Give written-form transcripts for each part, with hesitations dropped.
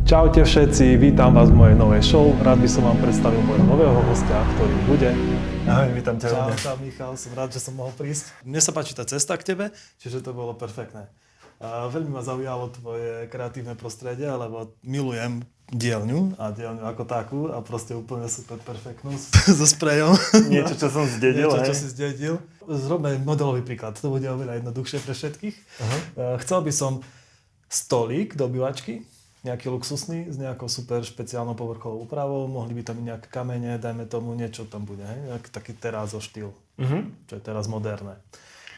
Čaute všetci, vítam vás v mojej novej show. Rád by som vám predstavil môjho nového hostia, ktorý bude... Ahoj, vítam ťa. Čau, Michal, som rád, že som mohol prísť. Mne sa páči tá cesta k tebe, čiže to bolo perfektné. Veľmi ma zaujalo tvoje kreatívne prostredie, lebo milujem dielňu a dielňu ako takú a proste úplne super perfektnú so sprejom. Niečo, čo som zdedil, Niečo, čo si zdedil. Zrobme modelový príklad, to bude oveľa jednoduchšie pre všetkých. Chcel by som stolík do obývačky, nejaký luxusný, s nejakou super špeciálnou povrchovou úpravou, mohli by tam byť nejaké kamene, dajme tomu, niečo tam bude, hej? Taký terázo štýl, čo je teraz moderné.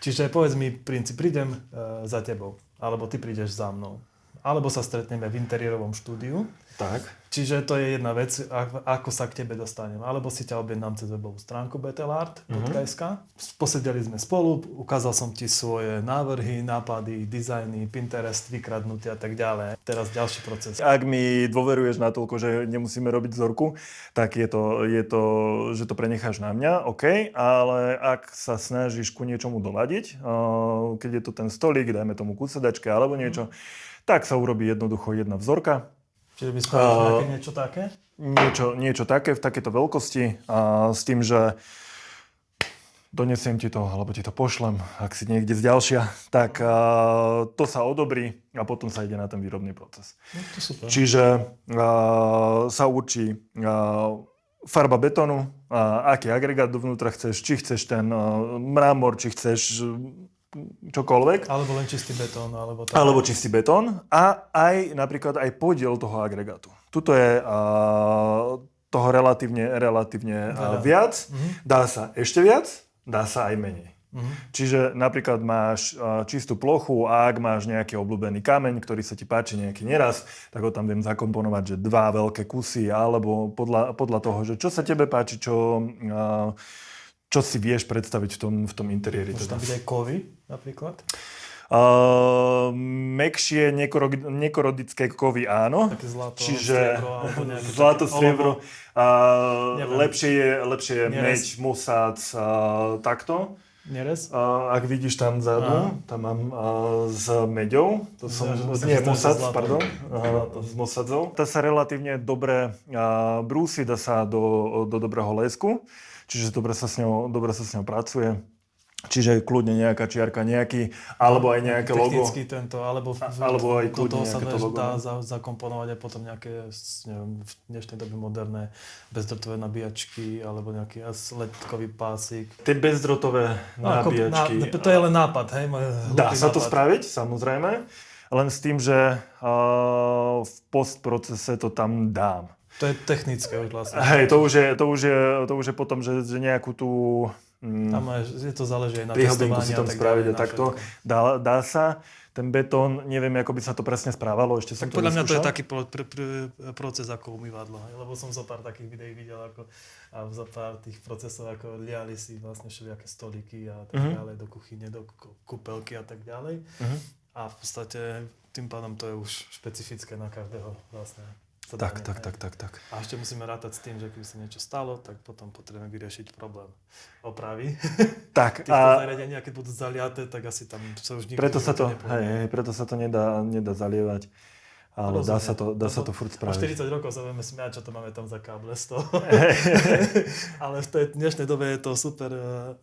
Čiže povedz mi princíp, prídem za tebou, alebo ty prídeš za mnou, alebo sa stretneme v interiérovom štúdiu. Tak. Čiže to je jedna vec, ako sa k tebe dostanem. Alebo si ťa objednám cez webovú stránku betelart.sk. Posedeli sme spolu, ukázal som ti svoje návrhy, nápady, dizajny, Pinterest, vykradnutia a tak ďalej. Teraz ďalší proces. Ak mi dôveruješ natoľko, že nemusíme robiť vzorku, tak je to, že to prenecháš na mňa, OK, ale ak sa snažíš ku niečomu doladiť, keď je to ten stolík, dajme tomu ku sedačke alebo niečo, tak sa urobí jednoducho jedna vzorka. Čiže by spravíš niečo také? Niečo také, v takéto veľkosti, s tým, že donesiem ti to, alebo ti to pošlem, ak si niekde zďalšia, tak to sa odobrí a potom sa ide na ten výrobný proces. No, to super. Čiže sa určí farba betónu, aký agregát dovnútra chceš, či chceš ten mramor, či chceš čokoľvek. Alebo len čistý betón. Alebo čistý betón a aj napríklad aj podiel toho agregátu. Tuto je toho relatívne viac. Dá sa ešte viac, dá sa aj menej. Čiže napríklad máš čistú plochu a ak máš nejaký obľúbený kameň, ktorý sa ti páči nejaký neraz, tak ho tam viem zakomponovať, že 2 veľké kusy alebo podľa toho, že čo sa tebe páči, čo si vieš predstaviť v tom interiéri. Môžu tam byť aj kovy napríklad? Mäkšie nekorodické kovy áno. Také zlato, striebro alebo nejaké zlato, také striebro. Lepšie je meď, Nerez. mosác, takto. Nerez? Ak vidíš tam vzadu, tam mám s meďou. Mosác, pardon. S mosadzou. Tá sa relatívne dobre brúsi, dá sa do dobrého lesku. Čiže dobre sa s ňou pracuje. Čiže kľudne nejaká čiarka, alebo aj nejaké logo. Technicky tento, alebo aj do toho kľudne sa nejaké to logo. dá zakomponovať aj potom nejaké, neviem, v dnešnej dobe moderné bezdrotové nabíjačky, alebo nejaký ledkový pásik. Tie bezdrotové nabíjačky. To je len nápad, hej? Dá sa to spraviť, samozrejme. Len s tým, že v postprocese to tam dám. To je technické už vlastne. Hej, to už je potom, že nejakú tú Tam je to záleží aj na príhodninku testovaní si tam spraviť a takto. všetko. Dá sa. Ten betón, neviem, ako by sa to presne správalo, ešte som Tak to podľa mňa to je neskúšal. taký proces ako umývadlo, lebo som zo pár takých videí videl a za pár tých procesov, ako liali si vlastne všelijaké stolíky a tak ďalej do kuchyne, do kúpelky a tak ďalej. A v podstate tým pádom to je už špecifické na každého vlastne. Tak. A ešte musíme rátať s tým, že keby sa niečo stalo, tak potom potrebujeme vyriešiť problém opravy. Tak. Týchto zariadenia, keď budú zaliaté, tak asi tam sa už nikdy Preto sa to nedá zalievať. Ale dá sa to furt O spraviť. 40 rokov sa budeme smiať, čo to máme tam za káble z toho. Ale v tej dnešnej dobe je to super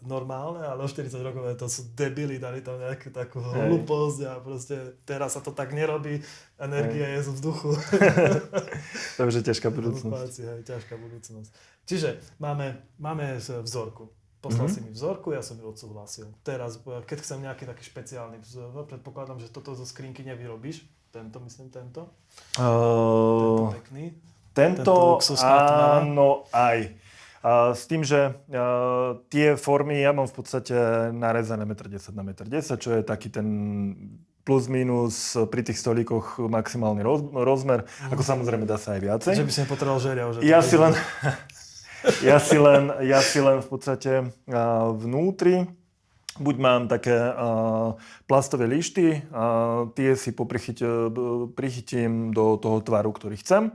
normálne, ale o 40 rokov to sú debili, dali tam nejakú takú hlúposť a proste teraz sa to tak nerobí, energia je z vzduchu. Takže ťažká budúcnosť. Ťažká budúcnosť. Čiže máme vzorku. Poslal si mi vzorku, ja som ju odsúhlasil. Teraz, keď chcem nejaký taký špeciálny vzor, predpokladám, že toto zo skrinky nevyrobíš. Tento pekný. Tento luxusná tmavá. áno aj. S tým, že tie formy ja mám v podstate narezané 1,10 m na 1,10 m, čo je taký ten plus minus pri tých stolíkoch maximálny rozmer. Ako samozrejme dá sa aj viacej. Že by si nepotreboval žeriav. Ja si len v podstate vnútri buď mám také plastové lišty, tie si prichytím do toho tvaru, ktorý chcem.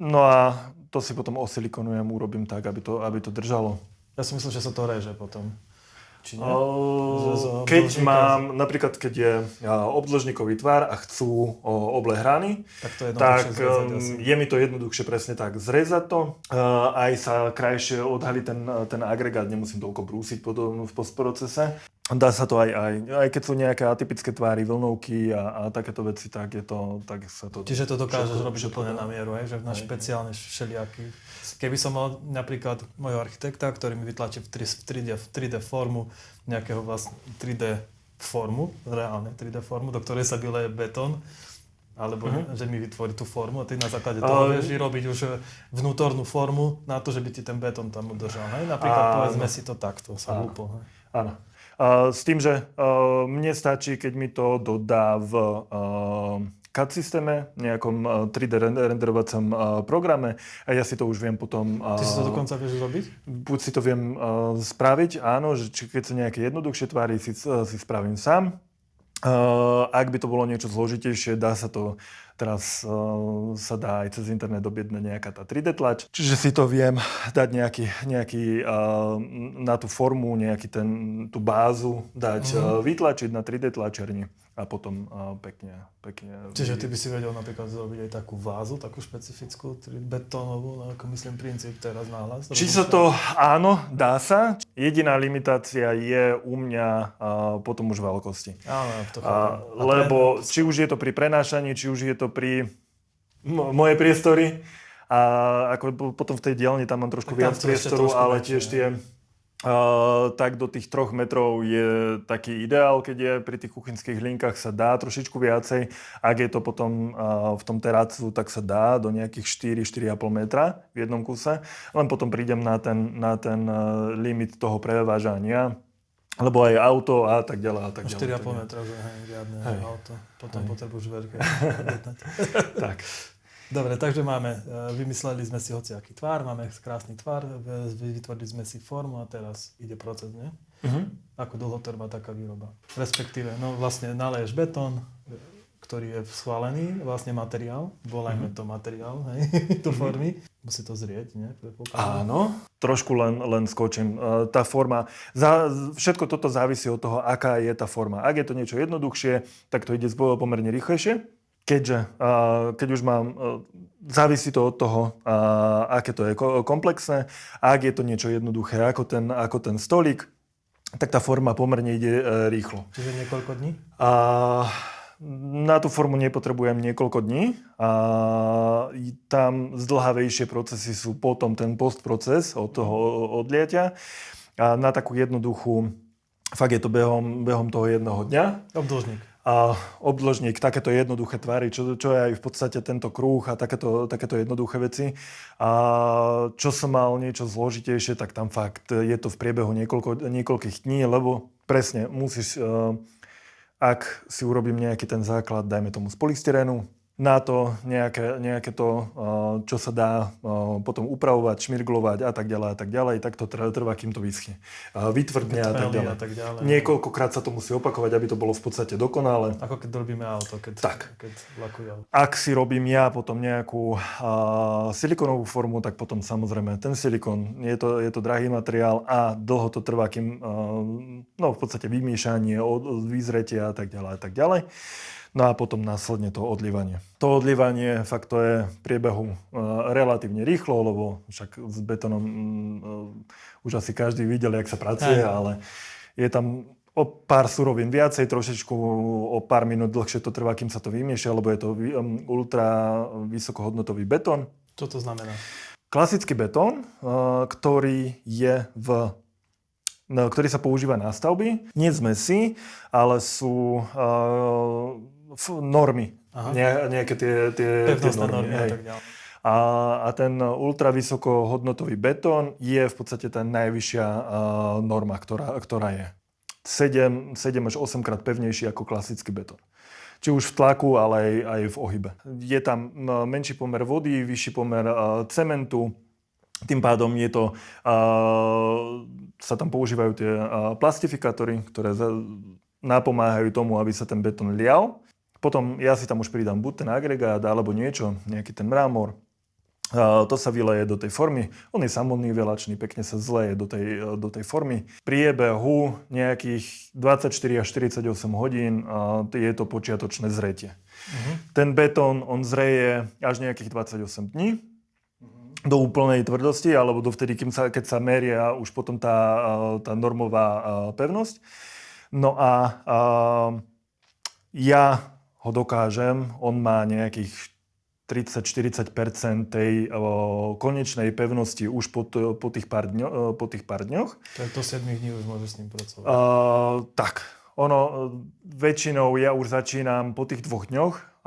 No a to si potom osilikonujem, urobím tak, aby to držalo. Ja si myslím, že sa to reže potom. Či nie? Keď obdĺžnika- mám, napríklad keď je obdĺžnikový tvar a chcú oblé hrany, Tak to je tak jednoduchšie zrezať asi. je mi to jednoduchšie presne tak zrezať to. Aj sa krajšie odhalí ten agregát, nemusím toľko brúsiť potom v postprocese. Dá sa to aj keď sú nejaké atypické tvary, vlnovky a takéto veci, tak sa to... Čiže to dokážeš všetko- robiť všetko úplne dá. na mieru, hej? Že na špeciálne všelijaký. Keby som mal napríklad môjho architekta, ktorý mi vytlačí v 3D formu nejakého vlastne 3D formu, reálne 3D formu, do ktorej sa vyleje betón, alebo že mi vytvorí tú formu a ty na základe toho vieš vyrobiť už vnútornú formu na to, že by ti ten betón tam udržal. Hej? Napríklad povedzme si to takto, sa hlúpo. Hej? Áno. S tým, že mne stačí, keď mi to dodá v CAD systéme, nejakom 3D renderovacom programe a ja si to už viem potom... Ty si to dokonca vieš robiť? Buď si to viem spraviť, áno, že keď sú nejaké jednoduchšie tvary, si spravím sám. Ak by to bolo niečo zložitejšie, dá sa to teraz sa dá aj cez internet objednať nejaká tá 3D tlač. Čiže si to viem dať nejaký na tú formu, tú bázu dať vytlačiť na 3D tlačerni a potom pekne. Čiže ty by si vedel napríklad zrobiť aj takú vázu, takú špecifickú, betónovú, ako myslím princíp teraz náhlas. Či sa to, áno, dá sa. Jediná limitácia je u mňa potom už veľkosti. Áno, to chápem. Lebo či už je to pri prenášaní, či už je to pri moje priestory, a ako potom v tej dielni tam mám trošku viac priestoru, ale tiež tie tak do tých 3 metrov je taký ideál, keď je pri tých kuchynských linkách sa dá trošičku viacej. Ak je to potom v tom terácu, tak sa dá do nejakých 4-4,5 metra v jednom kuse. Len potom prídem na ten limit toho prevážania, lebo aj auto a tak ďalej a tak ďalej. 4,5 metra, že riadne auto. Potom potrebuješ veľké. Tak. Dobre, takže vymysleli sme si hociaký tvar, máme krásny tvar, vytvorili sme si formu a teraz ide proces, nie? Ako dlho trvá taká výroba? Respektíve, vlastne naleješ betón, ktorý je schválený, vlastne materiál, volajme to materiál, hej, do formy. Musí to zrieť, nie? Áno, trošku len skočím. Tá forma, všetko toto závisí od toho, aká je tá forma. Ak je to niečo jednoduchšie, tak to ide pomerne rýchlejšie. Keď už závisí to od toho, aké to je komplexné, a ak je to niečo jednoduché, ako ten stolík, tak tá forma pomerne ide rýchlo. Čiže niekoľko dní? Na tú formu nepotrebujem niekoľko dní. Tam zdĺhavejšie procesy sú potom ten postproces od toho odliatia. Na takú jednoduchú, fakt je to behom toho jedného dňa. Obdĺžnik. Obdĺžnik, takéto jednoduché tvary, čo je aj v podstate tento kruh a takéto jednoduché veci. Čo som mal niečo zložitejšie, tak tam fakt je to v priebehu niekoľkých dní, lebo presne musíš, ak si urobím nejaký ten základ, dajme tomu z polystyrénu, na to nejaké to, čo sa dá potom upravovať, šmirglovať a tak ďalej, tak to trvá, kým to vyschne. Vytvrdne a tak ďalej. Niekoľkokrát sa to musí opakovať, aby to bolo v podstate dokonalé. Ako keď robíme auto, keď lakujú auto. Ak si robím ja potom nejakú silikonovú formu, tak potom samozrejme ten silikon, je to drahý materiál a dlho to trvá, kým v podstate vymýšanie, vyzretie a tak ďalej. No a potom následne to odlievanie. To odlievanie, fakt to je v priebehu relatívne rýchlo, lebo však s betónom už asi každý videl, jak sa pracuje, ale je tam o pár surovín viacej, trošičku o pár minút dlhšie to trvá, kým sa to vymieša, lebo je to ultra vysokohodnotový betón. Čo to znamená? Klasický betón, ktorý sa používa na stavby. Nie zmesi, ale sú normy. Nejaké tie normy. A tak ďalej. A ten ultravysokohodnotový betón je v podstate tá najvyššia norma, ktorá je. 7 až 8 krát pevnejší ako klasický betón. Či už v tlaku, ale aj v ohybe. Je tam menší pomer vody, vyšší pomer cementu. Tým pádom sa tam používajú tie plastifikátory, ktoré napomáhajú tomu, aby sa ten betón lial. Potom ja si tam už pridám buď ten agregát, alebo niečo, nejaký ten mramor. To sa vyleje do tej formy. On je samonievelačný, pekne sa zleje do tej formy. V priebehu nejakých 24 až 48 hodín je to počiatočné zretie. Ten betón, on zreje až nejakých 28 dní do úplnej tvrdosti, alebo dovtedy, keď sa meria už potom tá normová pevnosť. No a ja ho dokážem, on má nejakých 30-40% tej konečnej pevnosti už po tých pár dňoch. Tak do 7 dní už môžeš s ním pracovať. Tak, väčšinou ja už začínam po tých 2 dňoch,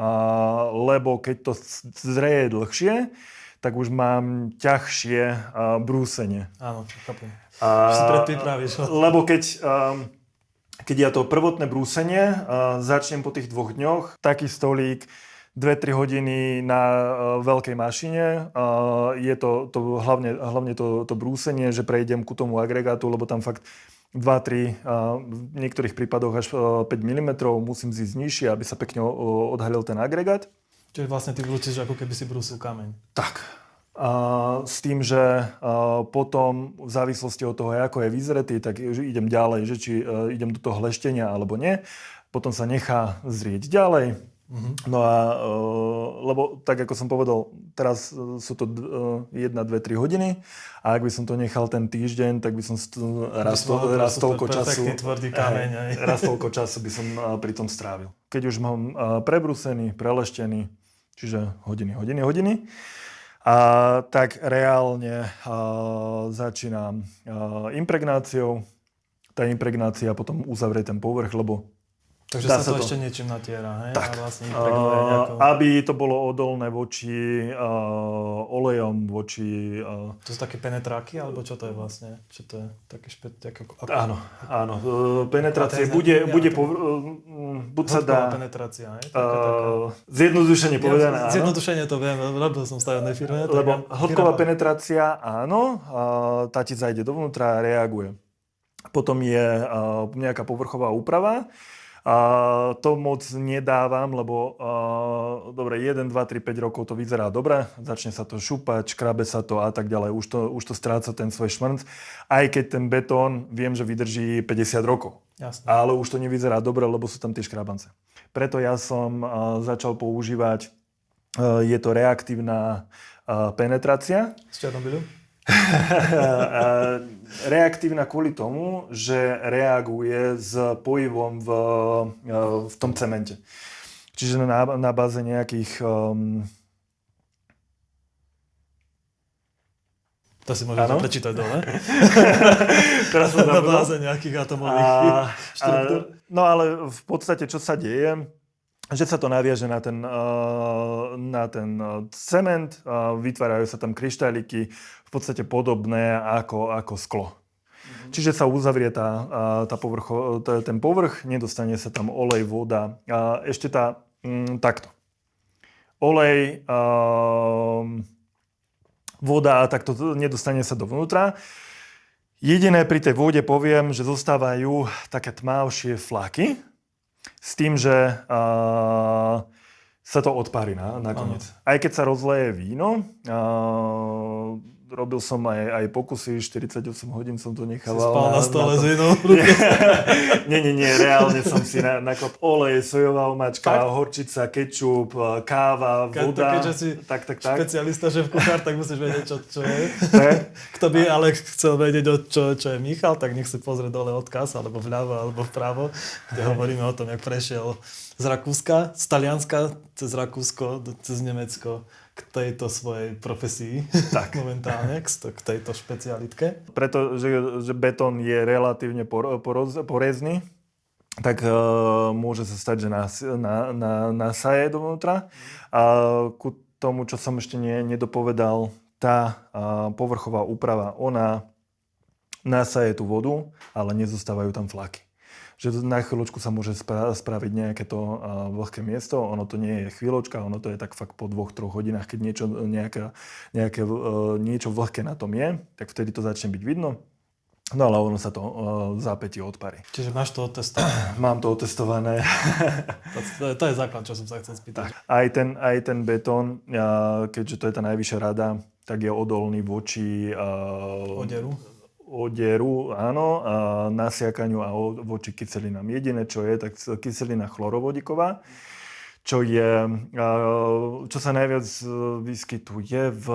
lebo keď to zreje dlhšie, tak už mám ťažšie brúsenie. Áno, chápem. Už si predpripravíš. Lebo keď ja to prvotné brúsenie začnem po tých 2 dňoch, taký stolík 2-3 hodiny na veľkej mašine. Je to hlavne to brúsenie, že prejdem ku tomu agregátu, lebo tam fakt 2-3, v niektorých prípadoch až 5 mm musím zísť nižšie, aby sa pekne odhalil ten agregát. Čiže vlastne ty brúsiš, ako keby si brúsil kameň. Tak. S tým, že potom v závislosti od toho, ako je vyzretý, tak idem ďalej, že či idem do toho hleštenia alebo nie. Potom sa nechá zrieť ďalej. No a, lebo tak ako som povedal, teraz sú to 1, 2, 3 hodiny a ak by som to nechal ten týždeň, tak by som raz toľko času by som pri tom strávil. Keď už mám prebrúsený, preleštený, čiže hodiny, tak reálne začínam impregnáciou. Tá impregnácia potom uzavrie ten povrch, lebo takže sa to ešte niečím natiera, hej? Tak, a vlastne nejako... aby to bolo odolné voči olejom, voči... To sú také penetráky, alebo čo to je vlastne? Čo to je také Áno. Penetrácie bude buď sa dá... penetrácia, hej? Zjednodušene povedané, áno. Zjednodušene to viem, robil som v stavebnej firme. Lebo hĺbková penetrácia, áno, tá ti zajde dovnútra a reaguje. Potom je nejaká povrchová úprava. To moc nedávam, lebo dobre, 1, 2, 3, 5 rokov to vyzerá dobre, začne sa to šúpať, škrabe sa to a tak ďalej, už to stráca ten svoj šmrnc, aj keď ten betón viem, že vydrží 50 rokov. Jasne. Ale už to nevyzerá dobre, lebo sú tam tie škrabance. Preto ja som začal používať, je to reaktívna penetrácia. Z Černobylu? Reaktívna kvôli tomu, že reaguje s pohyvom v tom cemente. Čiže na báze nejakých... To si môžeš prečítať dole. Teraz som na báze nejakých atomových štruktúr. No ale v podstate, čo sa deje, že sa to naviaže na ten cement, vytvárajú sa tam kryštáliky, v podstate podobné ako sklo. Čiže sa uzavrie ten povrch, nedostane sa tam olej, voda. Ešte takto. Olej, voda a takto nedostane sa dovnútra. Jediné pri tej vode poviem, že zostávajú také tmavšie flaky, s tým, že sa to odpári nakoniec. Aj keď sa rozleje víno, robil som aj pokusy, 48 hodín som to nechával. Si spal na stole s vínom v ruke? Nie, reálne som si naklop olej, sojová omáčka, horčica, kečup, káva, voda. Keďže si tak. špecialista, šéf kuchár, tak musíš vedieť, čo je. Kto by ale chcel vedieť, čo je Michal, tak nech si pozrie dole odkaz, alebo vľavo, alebo vpravo, kde hovoríme o tom, jak prešiel z Rakúska, z Talianska, cez Rakúsko, cez Nemecko, k tejto svojej profesii, tak momentálne, k tejto špecialitke. Pretože betón je relatívne porezný, tak môže sa stať, že nasaje dovnútra. A ku tomu, čo som ešte nedopovedal, tá povrchová úprava, ona nasaje tú vodu, ale nezostávajú tam flaky. Že na chvíľočku sa môže spraviť nejaké to vlhké miesto, ono to nie je chvíľočka, ono to je tak fakt po 2-3 hodinách, keď niečo vlhké na tom je, tak vtedy to začne byť vidno. No ale ono sa to v zápätí odparí. Čiže máš to otestované. Mám to otestované. To je základ, čo som sa chcel spýtať. Aj ten betón, keďže to je tá najvyššia rada, tak je odolný voči oderu, áno, nasiakaniu a voči kyselinám. Jediné, čo je, tak kyselina chlorovodíková, čo sa najviac vyskytuje v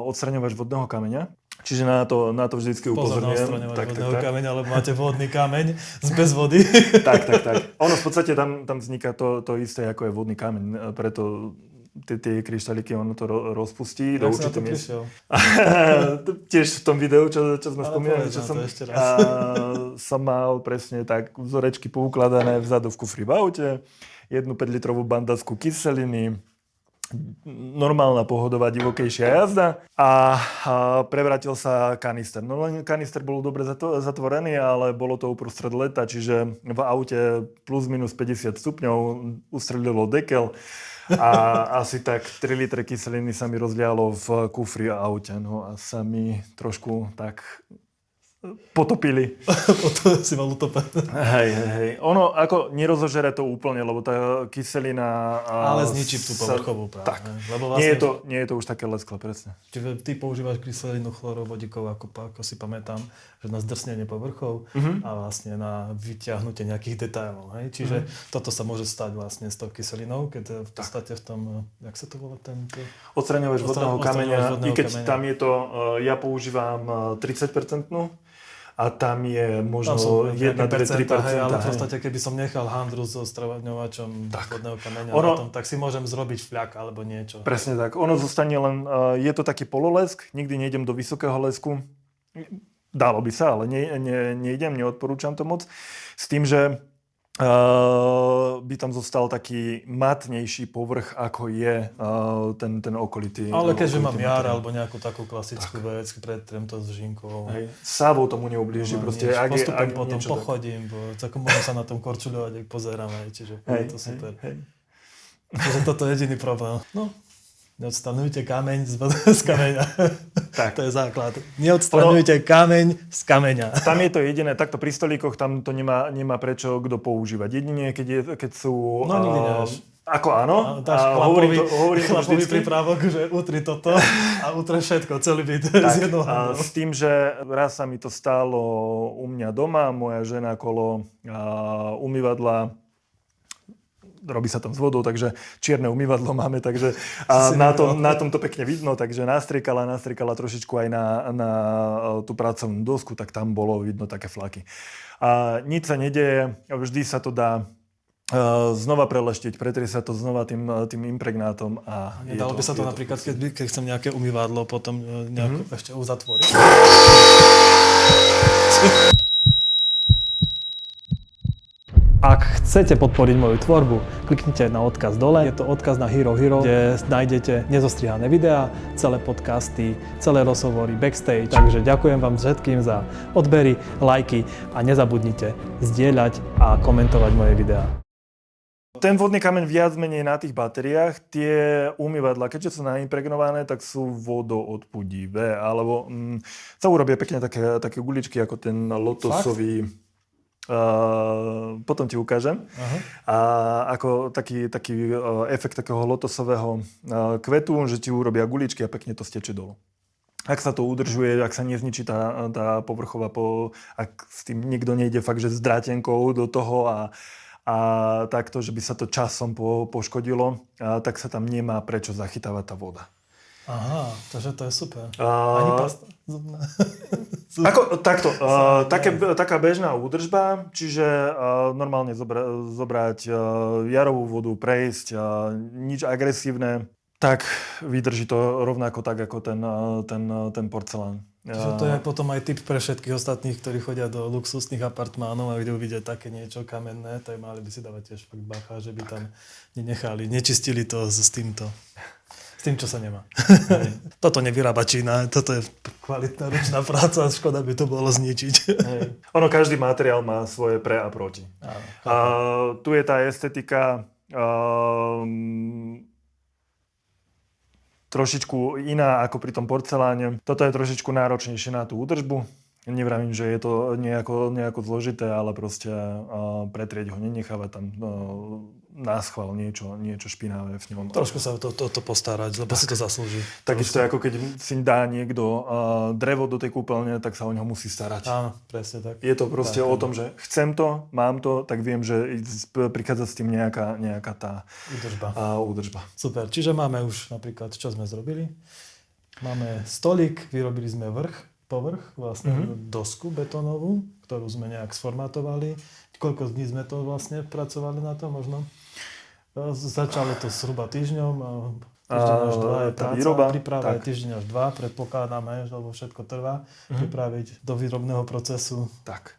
odstraňovač vodného kameňa. Čiže na to vždycky upozorňujem. Tak. Kameň, alebo máte vodný kameň bez vody. tak. Ono v podstate tam vzniká to isté, ako je vodný kameň. Preto tie kryštáliky ono to rozpustí do určitej miery. Tiež v tom videu, čo sme spomínali, som mal presne tak vzorečky poukladané vzadu v kufri v aute, 1 5-litrovú bandasku kyseliny, normálna pohodová divokejšia jazda a prevrátil sa kanister. No len kanister bol dobre zatvorený, ale bolo to uprostred leta, čiže v aute plus minus 50 stupňov ustrelilo dekel a asi tak 3 litre kyseliny sa mi rozlialo v kufri a aute. No a sa mi trošku tak potopili. Potom si mal utopené. Hej. Ono ako nerozožere to úplne, lebo tá kyselina... Ale zničí tú povrchovú práve. Tak. Lebo vlastne, nie je to už také lesklé, presne. Čiže ty používaš kyselinu chlorovodíkovú, ako si pamätám, že na zdrsnenie povrchov a vlastne na vyťahnutie nejakých detailov. Hej? Čiže toto sa môže stať vlastne s tou kyselinou, keď v podstate v tom, jak sa to volá tento? Odstraňovač vodného kameňa. I keď tam je to, ja používam 30%. A tam je možno 1-3%. Ale v podstate, keby som nechal handru so stravňovačom vodného kameňa tak si môžem zrobiť fľak alebo niečo. Presne tak. Ono zostane len, je to taký pololesk, nikdy nejdem do vysokého lesku. Dalo by sa, ale nejdem, neodporúčam to moc. S tým, že by tam zostal taký matnejší povrch, ako je ten okolitý. Ale keďže mám jar alebo nejakú takú klasickú vec, pretriem to s žinkou. Sávou tomu neublíži. Postupem potom pochodím, môžem sa na tom korčuľovať, ak pozerám, čiže je to super. Čiže toto je jediný problém. No, neodstraňujte kameň z kameňa. Tak. To je základ. Neodstraňujte kameň z kameňa. Tam je to jediné, takto pri stolíkoch tam to nemá prečo kto používať. Jedine, keď sú... No nikdy nevieš. Ako áno. Hovorím chlapový prípravok, že utri toto a utri všetko, celý byt z jednou handou. S tým, že raz sa mi to stálo u mňa doma, moja žena kolo umývadla, robí sa tam s vodou, takže čierne umývadlo máme, takže na tom to pekne vidno, takže nastriekala trošičku aj na tú pracovnú dosku, tak tam bolo vidno také flaky. A nič sa nedeje, vždy sa to dá znova preleštiť, pretrie sa to znova tým impregnátom a nedalo by sa to napríklad, keď chcem nejaké umývadlo, potom ešte uzatvoriť. Ak chcete podporiť moju tvorbu, kliknite na odkaz dole. Je to odkaz na Hero Hero, kde nájdete nezostrihané videá, celé podcasty, celé rozhovory, backstage. Takže ďakujem vám všetkým za odbery, lajky a nezabudnite zdieľať a komentovať moje videá. Ten vodný kameň viac menej na tých batériách, tie umývadlá, keďže sú naimpregnované, tak sú vodoodpudivé, alebo sa urobia pekne také guličky ako ten lotosový. Potom ti ukážem. A ako taký efekt takého lotosového kvetu, že ti urobia guličky a pekne to steče dolu. Ak sa to udržuje, ak sa nezničí tá povrchová, ak s tým nikto nejde fakt, že s drátenkou do toho a takto, že by sa to časom poškodilo, tak sa tam nemá prečo zachytávať tá voda. Aha, takže to je super. Ani pasta zubná. Taká bežná údržba, čiže normálne zobrať jarovú vodu, prejsť, nič agresívne, tak vydrží to rovnako tak, ako ten porcelán. Čiže to je potom aj tip pre všetkých ostatných, ktorí chodia do luxusných apartmánov a idú vidieť také niečo kamenné, tak mali by si dávať tiež fakt bacha, že by tam nečistili to s týmto. S tým, čo sa nemá. Toto nevyrába Čína, toto je kvalitná ručná práca, škoda by to bolo zničiť. Ono, každý materiál má svoje pre a proti. Tu je tá estetika trošičku iná ako pri tom porceláne. Toto je trošičku náročnejšie na tú údržbu. Nevravím, že je to nejako zložité, ale proste pretrieť ho, nenechávať tam náschval niečo špinavé v ňom. Trošku sa to postarať, lebo si to zaslúži. Takisto ako keď si dá niekto drevo do tej kúpeľne, tak sa o ňo musí starať. Áno, presne tak. Je to proste o tom, že chcem to, mám to, tak viem, že prichádza s tým nejaká tá údržba. Super, čiže máme už napríklad, čo sme zrobili? Máme stolík, vyrobili sme povrch, vlastne dosku betónovú, ktorú sme nejak sformátovali. Koľko dní sme to vlastne pracovali na to možno? Začalo to zhruba týždeň až dva je práca, príprava je týždeň až dva, predpokladáme, lebo všetko trvá, pripraviť do výrobného procesu. Tak.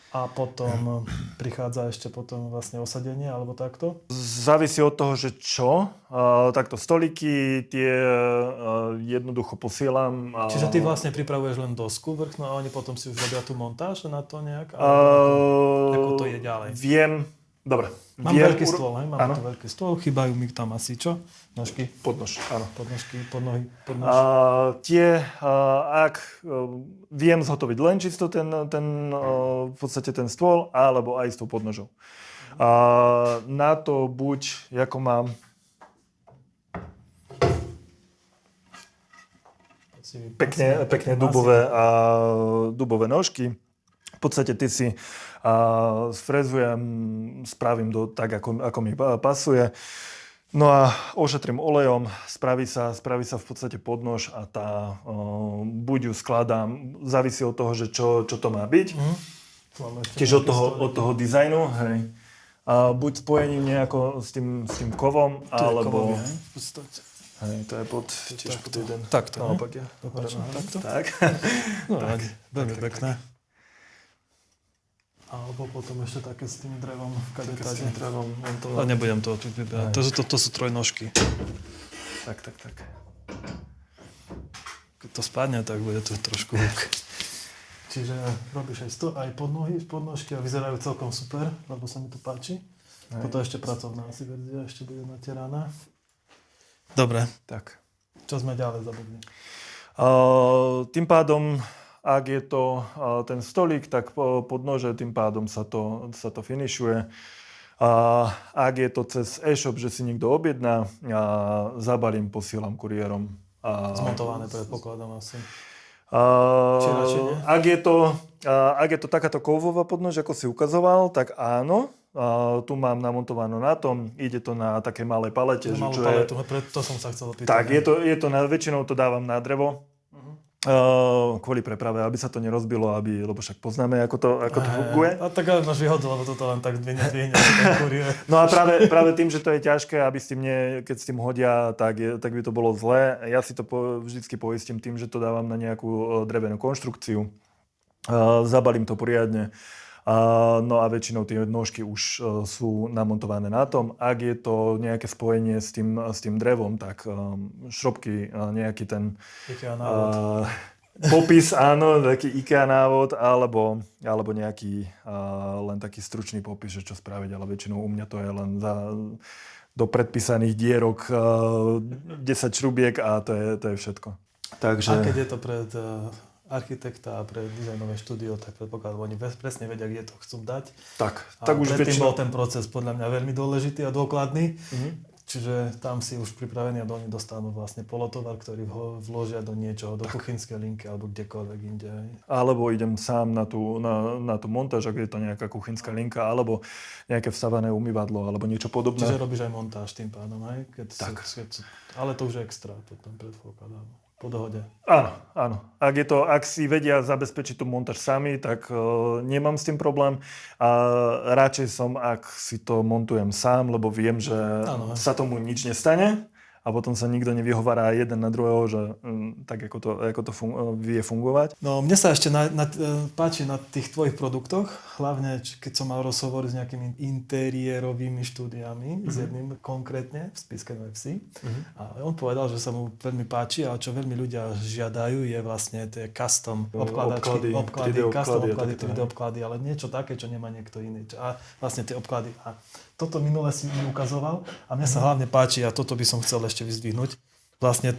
A potom prichádza ešte potom vlastne osadenie, alebo takto? Závisí od toho, že čo. Takto stoliky, tie jednoducho posielam. Čiže ty vlastne pripravuješ len dosku vrchnú a oni potom si už robia tú montáž na to nejak? Ako to je ďalej? Viem. Dobre. Mám veľký stôl, hej? Mám tu veľký stôl, chýbajú mi tam asi čo? Nožky? Podnož, áno. Podnožky, podnohy, podnož. Ak viem zhotoviť len čisto v podstate ten stôl, alebo aj s tou podnožou. Na to buď, ako mám... Pekne dubové nožky. V podstate ty si sfrezujem, spravím tak, ako mi pasuje. No a ošetrím olejom, spraví sa v podstate podnož a buď ju skladám, závisí od toho, že čo to má byť. Tiež od toho dizajnu, hej. Buď spojením nejako s tým kovom, alebo... Hej, to je tiež pod jeden. Takto, naopak je. Takto? Tak. No, tak. Veľmi pekné. Alebo potom ešte také s tým drevom. S tým drevom. A nebudem to vyberať. To sú trojnožky. Tak. Keď to spadne, tak bude to trošku húk. Čiže robíš aj podnožky a vyzerajú celkom super, lebo sa mi to páči. Toto ešte pracovná asi verzia, ešte bude natieraná. Dobre. Tak. Čo sme ďalej zabudli? Tým pádom, ak je to ten stolík, tak pod nože tým pádom sa to finišuje. Ak je to cez e-shop, že si niekto objedná, zabalím, posielam kuriérom. Zmontované, predpokladám asi. Ak je to takáto kovová podnož, ako si ukazoval, tak áno. Tu mám namontované na tom, ide to na také malé palete. Preto som sa chcel opýtať. Tak, väčšinou to dávam na drevo. Kvôli preprave, aby sa to nerozbilo, lebo však poznáme, ako to funguje. A tak máš výhodu, lebo toto len tak dvihne. No a práve tým, že to je ťažké, aby keď s tým hodia, tak by to bolo zlé. Ja si to vždycky poistím tým, že to dávam na nejakú drevenú konštrukciu. Zabalím to poriadne. No a väčšinou tie nôžky už sú namontované na tom. Ak je to nejaké spojenie s tým drevom, tak šrobky, nejaký ten popis, áno, taký IKEA návod, alebo nejaký len taký stručný popis, že čo spraviť, ale väčšinou u mňa to je len do predpísaných dierok 10 šrubiek a to je všetko. Takže... A keď je to pred architekta a pre dizajnové štúdio, tak predpokladám, oni presne vedia, kde to chcú dať. Tak už predtým bol ten proces podľa mňa veľmi dôležitý a dôkladný. Čiže tam si už pripravení a oni dostanú vlastne polotovar, ktorý ho vložia do niečoho, do kuchynskej linky alebo kdekoľvek inde. Alebo idem sám na tú montáž, ak je to nejaká kuchynská linka, alebo nejaké vstavané umývadlo, alebo niečo podobné. Čiže robíš aj montáž tým pádom, hej? Ale to už je extra, potom predpokladám. Po dohode. Áno. Ak si vedia zabezpečiť tú montáž sami, tak nemám s tým problém. A radšej som, ak si to montujem sám, lebo viem, že sa tomu nič nestane. A potom sa nikto nevyhovará jeden na druhého, že tak ako to vie fungovať. No mne sa ešte páči na tých tvojich produktoch, hlavne keď som mal rozhovor s nejakými interiérovými štúdiami, s jedným konkrétne v Spišskej Novej Vsi. A on povedal, že sa mu veľmi páči a čo veľmi ľudia žiadajú je vlastne tie custom obkladačky, custom obklady, 3D obklady, ale niečo také, čo nemá niekto iný. A vlastne tie obklady. A toto minule si mi ukazoval a mne sa hlavne páči a toto by som chcel ešte vyzdvihnúť. Vlastne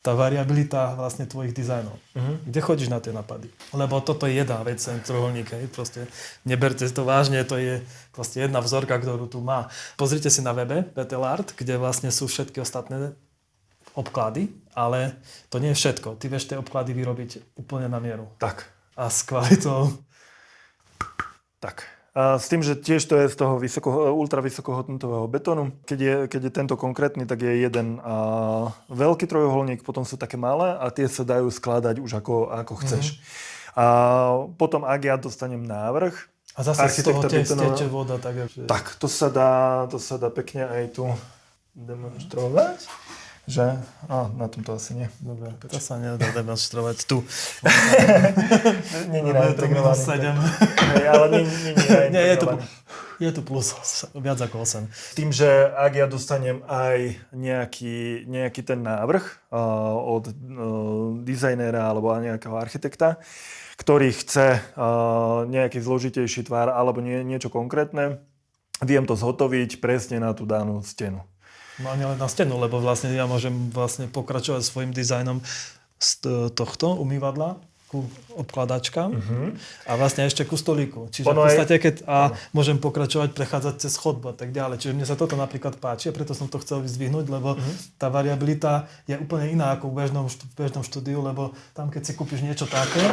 tá variabilita vlastne tvojich dizajnov. Kde chodíš na tie nápady? Lebo toto je jedna vec, ten trojuholník, hej, proste neberte to vážne, to je vlastne jedna vzorka, ktorú tu má. Pozrite si na webe Battle.art, kde vlastne sú všetky ostatné obklady, ale to nie je všetko. Ty vieš tie obklady vyrobiť úplne na mieru. Tak. A s kvalitou. Tak. A s tým, že tiež to je z toho ultra vysokohodnotového betónu. Keď je tento konkrétny, tak je jeden veľký trojuholník, potom sú také malé a tie sa dajú skladať už ako chceš. A potom, ak ja dostanem návrh, a zase z toho teče voda. Tak, to sa dá pekne aj tu demonstrovať. Že? Na tomto asi nie. Dobre, to sa nedá demonstrovať tu. Nie je to minus 7. Ale nie je tu plus viac ako 8. Tým, že ak ja dostanem aj nejaký ten návrh od dizajnéra alebo nejakého architekta, ktorý chce nejaký zložitejší tvar alebo niečo konkrétne, viem to zhotoviť presne na tú danú stenu. No ani len na stenu, lebo vlastne ja môžem vlastne pokračovať svojim dizajnom z tohto umývadla ku obkladačkám a vlastne ešte ku stolíku. Čiže v podstate, môžem pokračovať, prechádzať cez chodbu a tak ďalej. Čiže mne sa toto napríklad páči a preto som to chcel vyzdvihnúť, lebo tá variabilita je úplne iná ako v bežnom štúdiu, lebo tam, keď si kúpiš niečo také,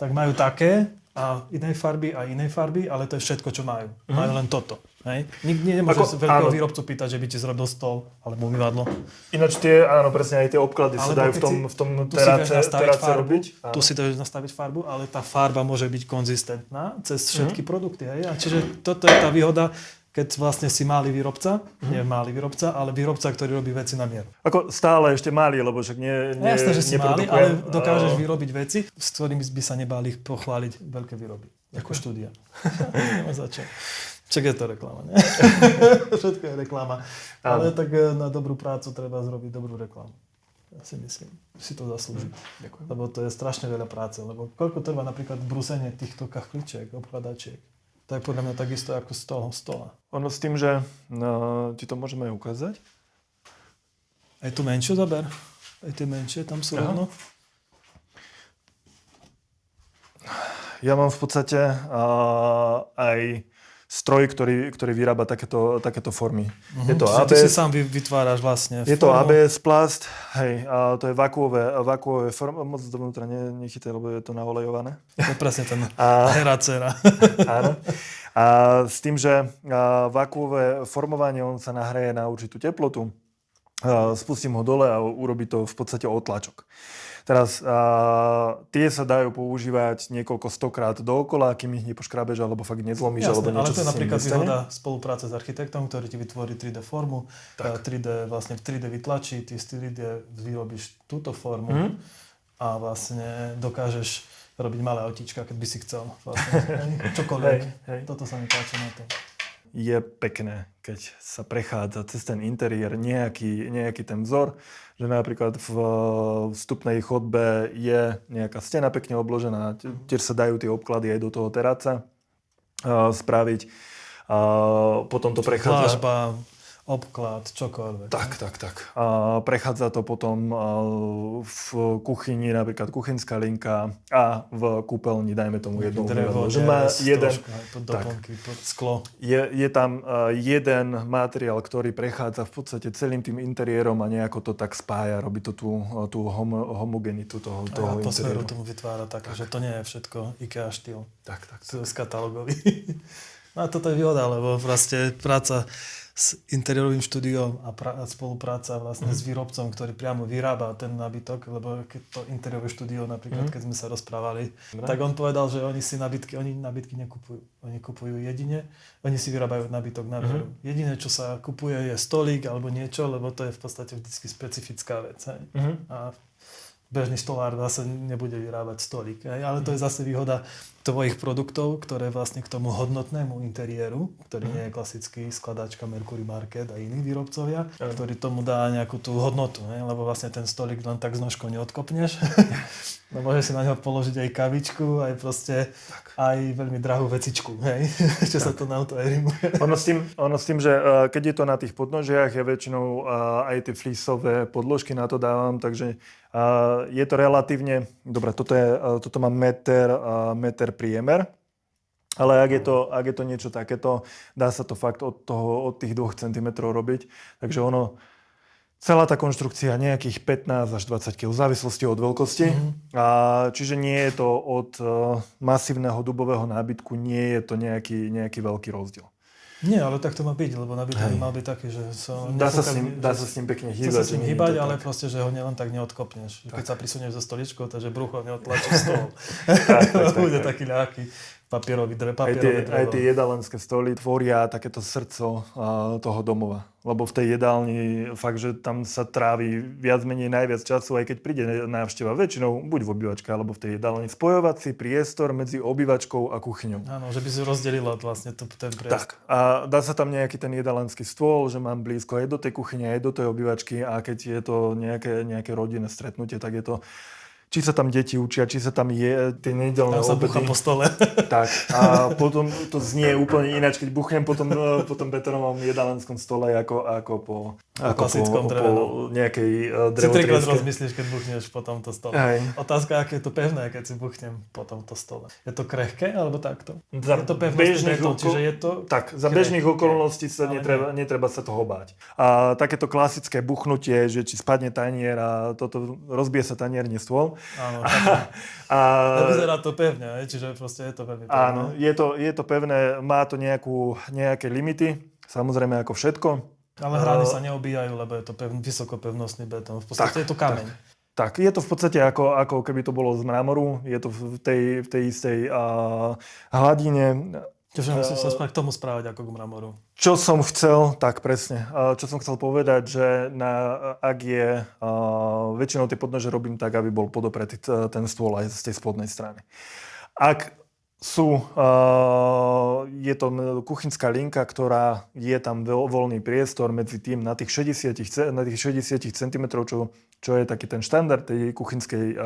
tak majú také a inej farby, ale to je všetko, čo majú. Majú len toto. Hej? Nemôžeš veľkého výrobcu pýtať, že by ti zrobil stôl alebo umývadlo. Ináč presne aj tie obklady sa dajú v tom teráce robiť. Tu si dáš nastaviť farbu, ale tá farba môže byť konzistentná cez všetky produkty. Hej? A čiže toto je tá výhoda, keď vlastne si malý výrobca, nie malý výrobca, ale výrobca, ktorý robí veci na mieru. Ako stále ešte malý, lebo však jasné, že si malý, ale dokážeš vyrobiť veci, s ktorými by sa nebali pochváliť veľké výroby. Ako štúdia. Čak je to reklama, nie? Všetko je reklama. Ale tak na dobrú prácu treba zrobiť dobrú reklamu. Ja si myslím, si to zaslúži. Ďakujem. Lebo to je strašne veľa práce. Lebo koľko trvá napríklad brúsenie týchto kachličiek, obkladačiek. To je podľa mňa takisto ako z toho stola. Ono s tým, že ti to môžeme aj ukázať. Aj tu menšiu zaber. Aj tie menšie tam sú rovno. Ja mám v podstate aj stroj, ktorý vyrába takéto formy. Je to ABS. Ty si sám vytváraš vlastne. Je to ABS plast, hej, a to je vakuové formy. Moc dovnútra nechytaj, lebo je to naolejované. To je presne ten heracera. Áno. A s tým, že vakuové formovanie, on sa nahreje na určitú teplotu, spustím ho dole a urobí to v podstate otlačok. Teraz tie sa dajú používať niekoľko stokrát dookola, kým ich nepoškrabeš alebo fakt nezlomíš. Jasné, alebo niečo ale to je napríklad nestane. výhoda spolupráce s architektom, ktorý ti vytvorí 3D formu, 3D vytlačí, ty z 3D vyrobíš túto formu a vlastne dokážeš robiť malé autíčka, keď by si chcel. Vlastne, čokoľvek. Hej. Toto sa mi páči na to. Je pekné, keď sa prechádza cez ten interiér nejaký ten vzor, že napríklad v vstupnej chodbe je nejaká stena pekne obložená, tiež sa dajú tie obklady aj do toho teráca spraviť. Potom to prechádza... Plážba, obklad, čokoľvek. Tak. Prechádza to potom v kuchyni, napríklad kuchynská linka a v kúpeľni, dajme tomu jedno drevo, že má jeden doplnky, sklo. Je tam jeden materiál, ktorý prechádza v podstate celým tým interiérom a nejako to tak spája, robí to tú homogenitu toho interiéru. A atmosféru tomu vytvára tak, že to nie je všetko IKEA štýl. Tak. Z katalógový. No a toto je výhoda, lebo vlastne práca s interiérovým štúdiom a spolupráca vlastne s výrobcom, ktorý priamo vyrába ten nábytok, lebo keď to interiérové štúdio napríklad, keď sme sa rozprávali, tak on povedal, že oni nábytky nekupujú. Oni kupujú oni si vyrábajú nábytok na veru. Jediné, čo sa kupuje, je stolík alebo niečo, lebo to je v podstate vždycky specifická vec. A bežný stolár zase nebude vyrábať stolík. Ale to je zase výhoda tvojich produktov, ktoré vlastne k tomu hodnotnému interiéru, ktorý nie je klasický skladačka Mercury Market a iní výrobcovia, ktorý tomu dá nejakú tú hodnotu, ne? Lebo vlastne ten stolík len tak z nožkou neodkopneš. No môžeš si na ňo položiť aj kavičku, aj proste aj veľmi drahú vecičku, hej? Čo sa to na to aj rimuje. Ono s tým, že keď je to na tých podnožiach, ja väčšinou aj tie fleeceové podložky na to dávam, takže je to relatívne, dobre, toto má meter priemer, ale ak je to niečo takéto, dá sa to fakt od tých 2 cm robiť, takže celá tá konštrukcia nejakých 15 až 20 kg, v závislosti od veľkosti. Čiže nie je to od masívneho dubového nábytku, nie je to nejaký veľký rozdiel. Nie, ale tak to má byť, lebo nábytok mal byť taký, že sa... Dá sa s ním pekne hýbať. Dá sa s ním hýbať, ale proste, že ho len tak neodkopneš. Keď sa prisunieš zo stoličkou, takže brucho neodtlačí stôl. Bude taký ľahký papierový drevo. Aj tie jedalenské stoly tvoria takéto srdco toho domova. Lebo v tej jedálni fakt, že tam sa trávi viac menej najviac času, aj keď príde návšteva väčšinou, buď v obývačke, alebo v tej jedálni. Spojovací priestor medzi obývačkou a kuchyňou. Áno, že by si rozdelila vlastne ten priestor. Tak. A dá sa tam nejaký ten jedalenský stôl, že mám blízko aj do tej kuchyne, aj do tej obývačky a keď je to nejaké rodinné stretnutie, tak je to či sa tam deti učia, či sa tam je tie nedeľné obedy. Tam sa búcha po stole. Tak. A potom to znie úplne ináč, keď buchnem po tom betónovom jedálenskom stole ako po klasickom nejakej drevotrieske. Si trikrát drevotrieske. rozmyslíš, keď buchneš po tomto stole. Hej. Otázka, aké je to pevné, keď si buchnem po tomto stole. Je to krehké, alebo takto? Za je to pevné, čiže je to tak, za bežných okolností sa netreba sa toho báť. A takéto klasické buchnutie, že či spadne tanier a toto rozbije sa tanierný stôl. Áno, vyzerá to pevne, čiže proste je to veľmi pevné. Áno, je to pevné, má to nejaké limity, samozrejme ako všetko. Ale hrány sa neobíjajú, lebo je to vysokopevnostný betón. V podstate je to kameň. Tak, je to v podstate ako keby to bolo z mramoru, je to v tej istej hladine. Čiže musím sa k tomu správať ako k mramoru. Čo som chcel, tak presne, čo som chcel povedať, že ak je, väčšinou tie podnože robím tak, aby bol podopretý ten stôl aj z tej spodnej strany. Ak je to kuchynská linka, ktorá je tam voľný priestor medzi tým na tých 60 cm, čo je taký ten štandard tej kuchynskej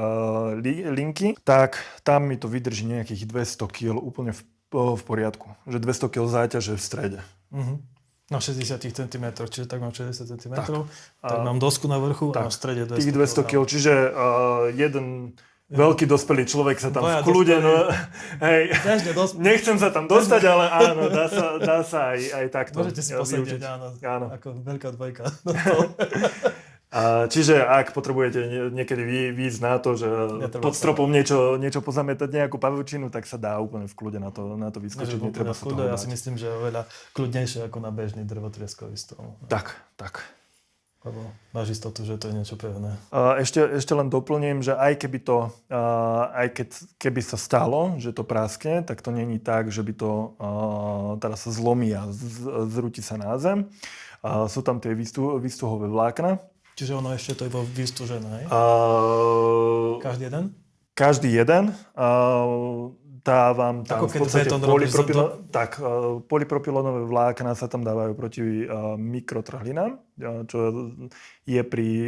linky, tak tam mi to vydrží nejakých 200 kg úplne v poriadku. Že 200 kg záťaže v strede. Na 60 cm, čiže tak mám 60 cm, tak mám dosku na vrchu a v strede 200 kg. Tých 200 kg, čiže jeden veľký dospelý človek sa tam v kľude, nechcem sa tam dostať, ale áno, dá sa aj takto. Môžete si posedieť, áno, ako veľká dvojka. Čiže ak potrebujete niekedy výjsť na to, že pod stropom niečo pozametať, nejakú pavučinu, tak sa dá úplne v kľude na to vyskočiť. Netreba sa toho báť. Ja si myslím, že je oveľa kľudnejšie ako na bežný drevotrieskový stôl. Tak. Lebo máš istotu, že to je niečo pevné. Ešte len doplním, že aj keby sa stalo, že to praskne, tak to není tak, že by to teraz sa zlomí a zrúti sa na zem. Sú tam tie výstuhové vlákna. Čiže ono ešte to je vo výstužené, hej? Každý jeden? Každý jeden. Dávam tam v podstate polypropylonové vlákna sa tam dávajú proti mikrotrhlinám, čo je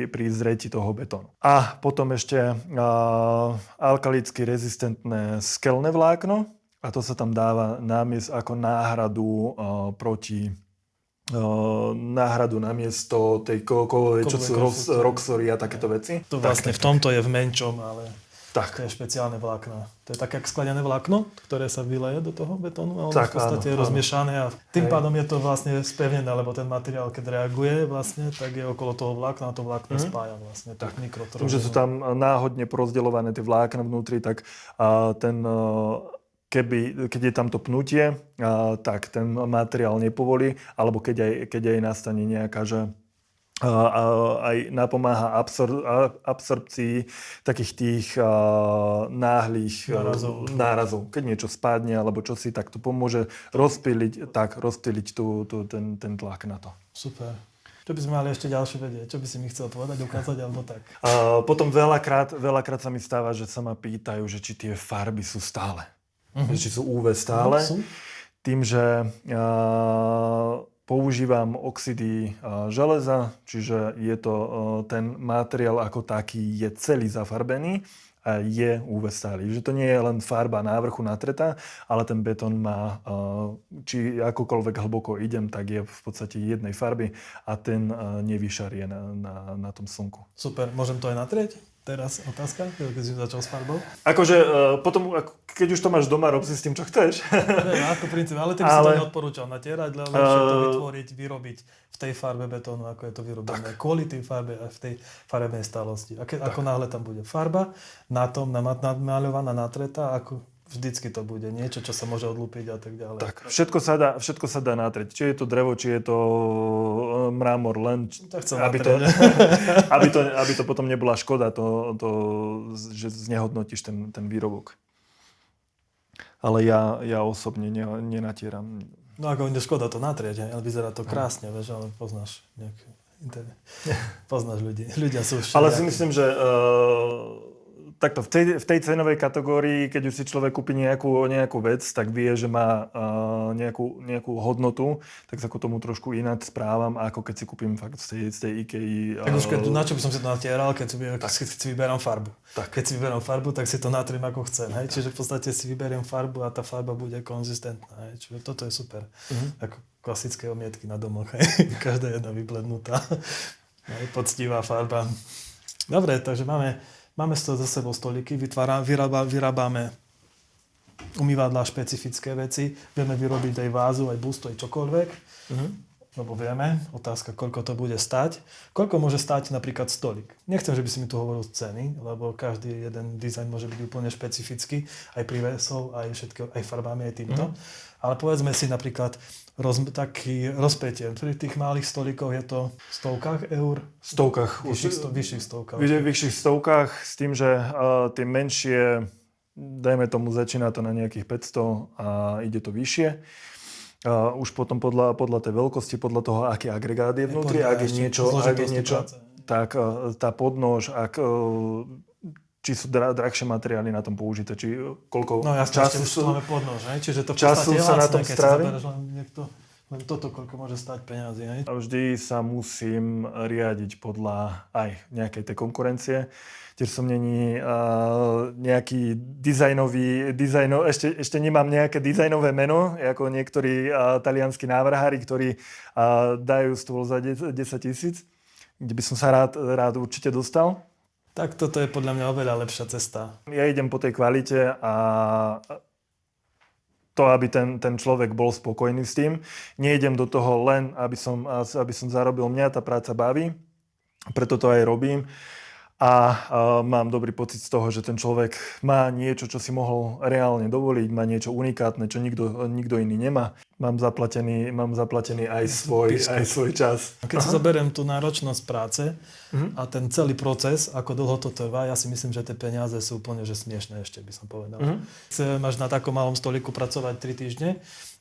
pri zreti toho betónu. A potom ešte alkalicky rezistentné skelné vlákno a to sa tam dáva ako náhradu namiesto tej kovovej, čo sú roxory a takéto veci. To vlastne v tomto je v menšom, ale tak. To je špeciálne vlákno. To je také ako sklenené vlákno, ktoré sa vyleje do toho betónu a ono tak, v podstate je rozmiešané a tým pádom je to vlastne spevnené, lebo ten materiál, keď reaguje vlastne, tak je okolo toho vlákna a to vlákno spája vlastne. Tak. Tým, že sú tam náhodne porozdeľované tie vlákna vnútri, tak keď je tam to pnutie, tak ten materiál nepovolí, alebo keď aj nastane nejaká, že aj napomáha absorpcii takých tých náhlych nárazov. Keď niečo spadne alebo čosi, tak to pomôže rozptýliť ten tlak na to. Super. Čo by sme mali ešte ďalšie vedieť? Čo by si mi chcel povedať, ukázať alebo tak? Potom veľakrát sa mi stáva, že sa ma pýtajú, že či tie farby sú stále. či sú UV stále. Sú. Tým, že používam oxidy železa, čiže je to ten materiál ako taký je celý zafarbený a je UV stály. Že to nie je len farba na vrchu natretá, ale ten betón má, či akokoľvek hlboko idem, tak je v podstate jednej farby a ten nevyšarie na tom slnku. Super, môžem to aj natrieť? Teraz otázka, keď si začal s farbou. Akože potom, keď už to máš doma, rob si s tým, čo chceš. Neviem, ako princíp, ale ty by si to neodporúčal natierať, lebo lepšie to vyrobiť v tej farbe betónu, ako je to vyrobené. Kvôli tej farbe a v tej farebnej stálosti. Ako náhle tam bude farba, na tom namaľovaná, natretá, ako vždycky to bude niečo, čo sa môže odlúpiť a tak ďalej. Tak, všetko sa dá natrieť. Či je to drevo, či je to mramor, len aby to potom nebola škoda, že znehodnotíš ten výrobok. Ale ja osobne nenatieram. No ako je škoda to natrieť, ale vyzerá to krásne, vieš, ale poznáš poznáš ľudí. Ľudia sú všelijakí. Ale si myslím, že takto, v tej cenovej kategórii, keď už si človek kúpi nejakú vec, tak vie, že má nejakú hodnotu, tak sa k tomu trošku inak správam, ako keď si kúpim fakt z tej IKEA. Tak už na čo by som si to natieral, keď si vyberám farbu. Tak. Keď si vyberám farbu, tak si to natriem ako chcem. Hej? Čiže v podstate si vyberiem farbu a tá farba bude konzistentná. Hej? Čiže toto je super. Ako klasické omietky na domoch. Hej? Každá jedna vyblednutá. Poctivá farba. Dobre, takže Máme za sebou stolíky, vyrábame umývadlá, špecifické veci. Vieme vyrobiť aj vázu, aj busto, aj čokoľvek. Lebo vieme, otázka, koľko to bude stať. Koľko môže stať napríklad stolík. Nechcem, že by si mi tu hovoril ceny, lebo každý jeden dizajn môže byť úplne špecifický. Aj prívesov, aj farbami, aj týmto. Ale povedzme si napríklad taký rozpätie. Pri tých malých stolíkoch je to v stovkách eur? Vyšších stovkách. Vyšších stovkách s tým, že tie menšie, dajme tomu, začína to na nejakých 500 a ide to vyššie. Už potom podľa tej veľkosti, podľa toho, aký agregát je vnútri, ak je niečo, tak tá podnož, či sú drahšie materiály na tom použité, či koľko času máme podnož, čiže to v času sa na tom strávi. Len toto, koľko môže stať peniazy. Hej? A vždy sa musím riadiť podľa aj nejakej tej konkurencie. Tiež som není nejaký ešte nemám nejaké dizajnové meno, ako niektorí talianskí návrhári, ktorí dajú stôl za 10 000, kde by som sa rád určite dostal. Tak toto je podľa mňa oveľa lepšia cesta. Ja idem po tej kvalite a to, aby ten človek bol spokojný s tým. Nejdem do toho len, aby som zarobil. Mňa tá práca baví, preto to aj robím. A mám dobrý pocit z toho, že ten človek má niečo, čo si mohol reálne dovoliť, má niečo unikátne, čo nikto iný nemá. Mám zaplatený aj svoj čas. Keď si zoberiem tú náročnosť práce a ten celý proces, ako dlho to trvá, ja si myslím, že tie peniaze sú úplne že smiešné, ešte by som povedal. Máš na takom malom stolíku pracovať 3 týždne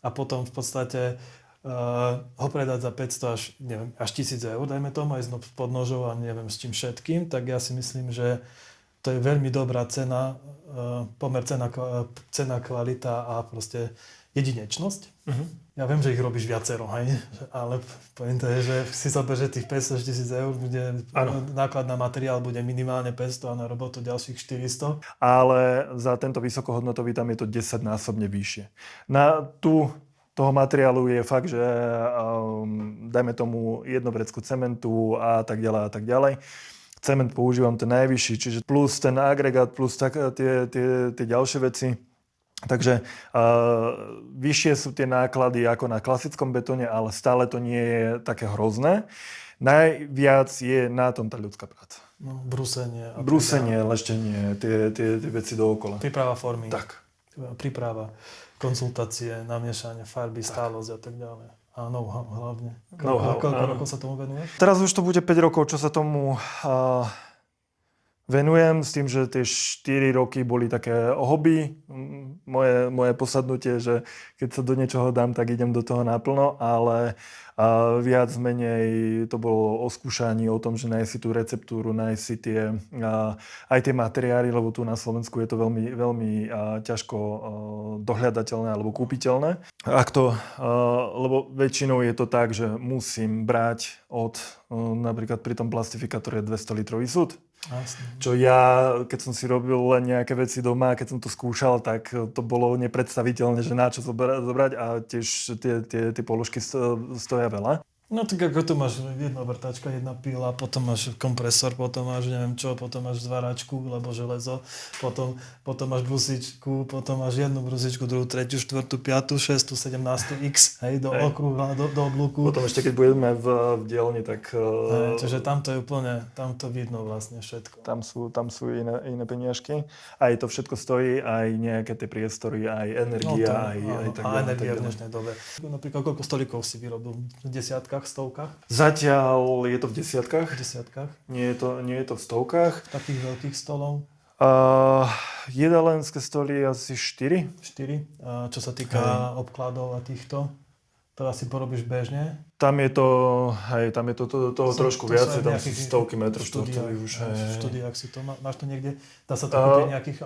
a potom v podstate ho predať za 500 až 1000 eur, dajme tomu, aj s podnožou a neviem s čím všetkým, tak ja si myslím, že to je veľmi dobrá cena, pomer cena, kvalita a proste jedinečnosť. Ja viem, že ich robíš viacero, hej? Ale pointa je, že si zober, že tých 500 až 1000 eur bude náklad na materiál bude minimálne 500 a na robotu ďalších 400. Ale za tento vysokohodnotový tam je to 10-násobne vyššie. Na toho materiálu je fakt, že dajme tomu jednu vrecku cementu a tak ďalej. Cement používam ten najvyšší, čiže plus ten agregát, plus tie ďalšie veci. Takže vyššie sú tie náklady ako na klasickom betóne, ale stále to nie je také hrozné. Najviac je na tom tá ľudská práca. No, brúsenie, leštenie, tie veci dookola. Príprava formy. Tak. Príprava, konzultácie, namiešanie farby, stálosť a tak ďalej. A know-how hlavne. Koľko rokov sa tomu venuješ? Teraz už to bude 5 rokov, čo sa tomu venujem, s tým, že tie 4 roky boli také hobby, moje posadnutie, že keď sa do niečoho dám, tak idem do toho naplno, ale viac menej to bolo o skúšaní, o tom, že nájsť si tú receptúru, nájsť si aj tie materiály, lebo tu na Slovensku je to veľmi, veľmi ťažko dohľadateľné alebo kúpiteľné. Lebo väčšinou je to tak, že musím brať napríklad pri tom plastifikátore 200 litrový súd. Jasne. Čo ja, keď som si robil len nejaké veci doma, keď som to skúšal, tak to bolo nepredstaviteľné, že na čo zobrať a tiež tie položky stoja veľa. No tak ako tu máš jedna vrtačka, jedna pila, potom máš kompresor, potom máš neviem čo, potom máš zváračku, lebo železo, potom máš brusičku, potom máš jednu brusičku, druhú, tretiu, štvrtú, piatú, šestú, 17 X, hej, do okrúhla, do oblúku. Potom ešte keď budeme v dielni, tak... Čiže tam to je úplne, tam to vidno vlastne všetko. Tam sú iné peniažky. Aj to všetko stojí, aj nejaké tie priestory, aj energia, aj tak ďalej. A energia v dnešnej dobe. Napríklad koľko stolíkov si vyrobil? V desiatkách? Stovkách? Zatiaľ je to v desiatkách. V desiatkách? Nie je to v stovkách. Takých veľkých stolov? Jedalenské stoly asi 4. 4. Čo sa týka obkladov a týchto? To asi porobíš bežne? Tam je to trošku viacej, tam sú stovky metrov štvorcových už. V štúdiách si to, máš to niekde? Dá sa to kúpiť v nejakých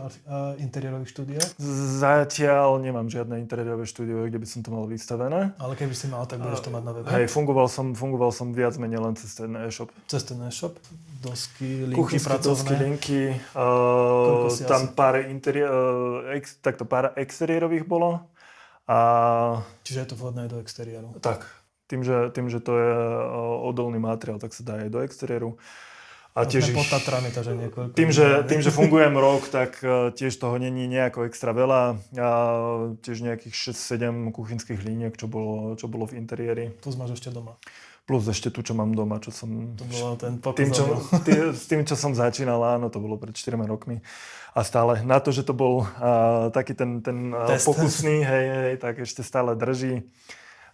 interiérových štúdiách? Zatiaľ nemám žiadne interiérové štúdio, kde by som to mal vystavené. Ale keby si mal, tak budeš to mať na webe? Fungoval som viac menej len cez ten e-shop. Cez ten e-shop? Dosky, linky kuchynské pracovné? dosky, linky. Tam pár exteriérových bolo. Čiže je to vhodné aj do exteriéru? Tak. Tým, že to je odolný materiál, tak sa dá aj do exteriéru. A tiež pod Tatrami, takže niekoľko. Tým, že fungujem rok, tak tiež toho není nejako extra veľa. Tiež nejakých 6-7 kuchynských líniek, čo bolo v interiéri. Plus máš ešte doma. Plus ešte tu, čo mám doma, čo som... To bolo ten s tým, čo som začínal, áno, to bolo pred 4 rokmi. A stále, na to, že to bol taký ten pokusný, hej, tak ešte stále drží.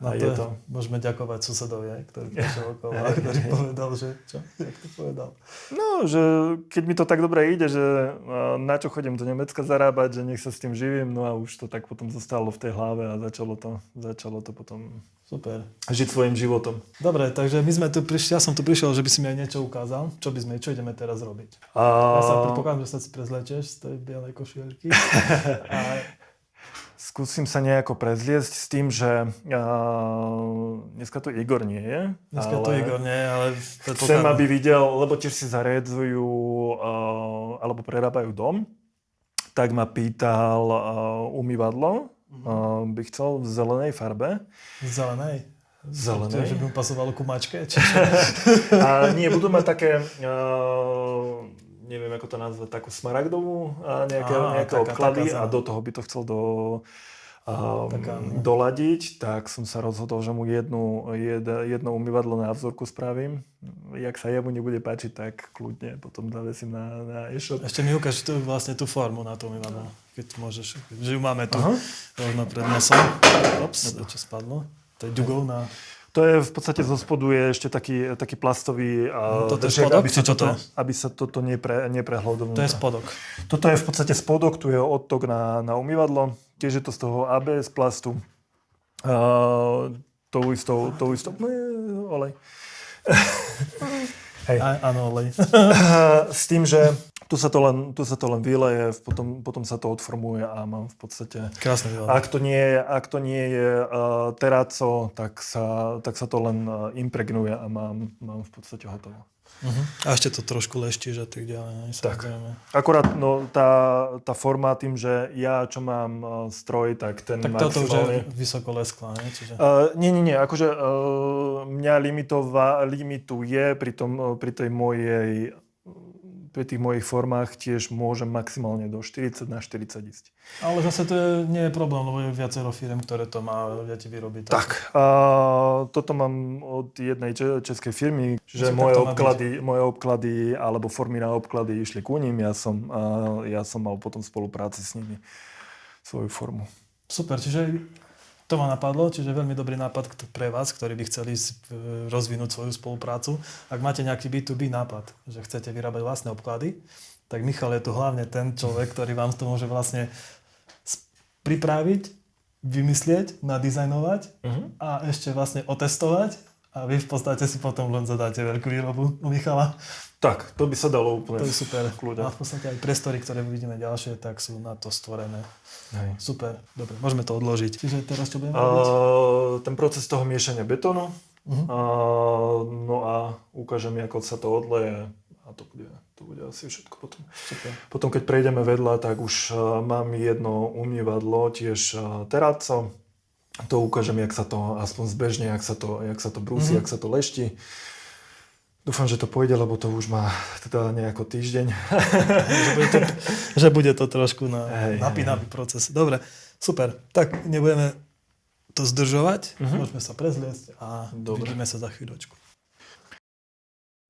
A to môžeme ďakovať susedovi, ktorý prišiel okolo a ktorý povedal, že čo? Jak to povedal? No, že keď mi to tak dobre ide, že na čo chodím do Nemecka zarábať, že nech sa s tým živím, no a už to tak potom zostalo v tej hlave a začalo to potom super žiť svojím životom. Dobre, takže my sme tu prišli, ja som tu prišiel, že by si mi aj niečo ukázal. Čo ideme teraz robiť? Ja sa predpokladám, že sa si prezlečeš z tej bielej košielky. Skúsim sa nejako prezliecť s tým, že dneska tu Igor nie je. Ale chcem, aby videl, lebo tiež si zariadzujú alebo prerábajú dom, tak ma pýtal umývadlo, by chcel v zelenej farbe. Zelenej? Zelenej. Že by mu pasovalo ku mačke? Nie, budú mať také... neviem, ako to nazvať, takú smaragdovú nejaké obklady a do toho by to chcel doladiť, tak som sa rozhodol, že mu jedno umývadlo na vzorku spravím. Jak sa jemu nebude páčiť, tak kľudne potom zavesím na e-shop. Ešte mi ukáž vlastne tú formu na to umývadlo, keď môžeš. Že ju máme tu rovno pred nosom. Ops, čo spadlo? To je ďugov na... To je v podstate zo spodu je ešte taký plastový držiak, aby sa toto neprehlo dovnútra. To je spodok. Toto je v podstate spodok, tu je odtok na umývadlo. Tiež je to z toho ABS plastu. Tou istou olej. Hej. Áno, olej. S tým, že tu sa to len vyleje, potom sa to odformuje a mám v podstate... Krásne vyleje. Ak to nie je terrazzo, tak sa to len impregnuje a mám v podstate hotovo. A ešte to trošku leštíš a tak ďalej. Tak. Akorát tá forma tým, že ja čo mám stroj, tak ten tak toto už je vysoko lesklá, ne? Čiže... Nie. Akože mňa limituje pri tých mojich formách tiež môžem maximálne do 40 na 40 ísť. Ale zase to nie je problém, lebo je viacero firm, ktoré to má a ti vyrobiť. Tak. Toto mám od jednej českej firmy, že moje obklady alebo formy na obklady išli ku ním. Ja som mal potom v spolupráci s nimi svoju formu. Super, čiže To ma napadlo, čiže veľmi dobrý nápad pre vás, ktorí by chceli rozvinúť svoju spoluprácu. Ak máte nejaký B2B nápad, že chcete vyrábať vlastné obklady, tak Michal je tu hlavne ten človek, ktorý vám to môže vlastne pripraviť, vymyslieť, nadizajnovať a ešte vlastne otestovať a vy v podstate si potom len zadáte veľkú výrobu u Michala. Tak, to by sa dalo úplne. To je super. Kľude. A v podstate aj priestory, ktoré uvidíme ďalšie, tak sú na to stvorené. Hej. Super, dobre, môžeme to odložiť. Čiže teraz čo budeme robiť? Ten proces toho miešania betónu. No a ukážem, ako sa to odleje a to bude asi všetko potom. Super. Potom, keď prejdeme vedľa, tak už mám jedno umývadlo, tiež terrazzo. To ukážem, jak sa to aspoň zbežne, jak sa to brúsi, jak sa to lešti. Dúfam, že to pôjde, lebo to už má teda nejako týždeň. že bude to trošku napínavý proces. Dobre, super. Tak nebudeme to zdržovať. Môžeme sa prezliecť a vidíme sa za chvíľočku.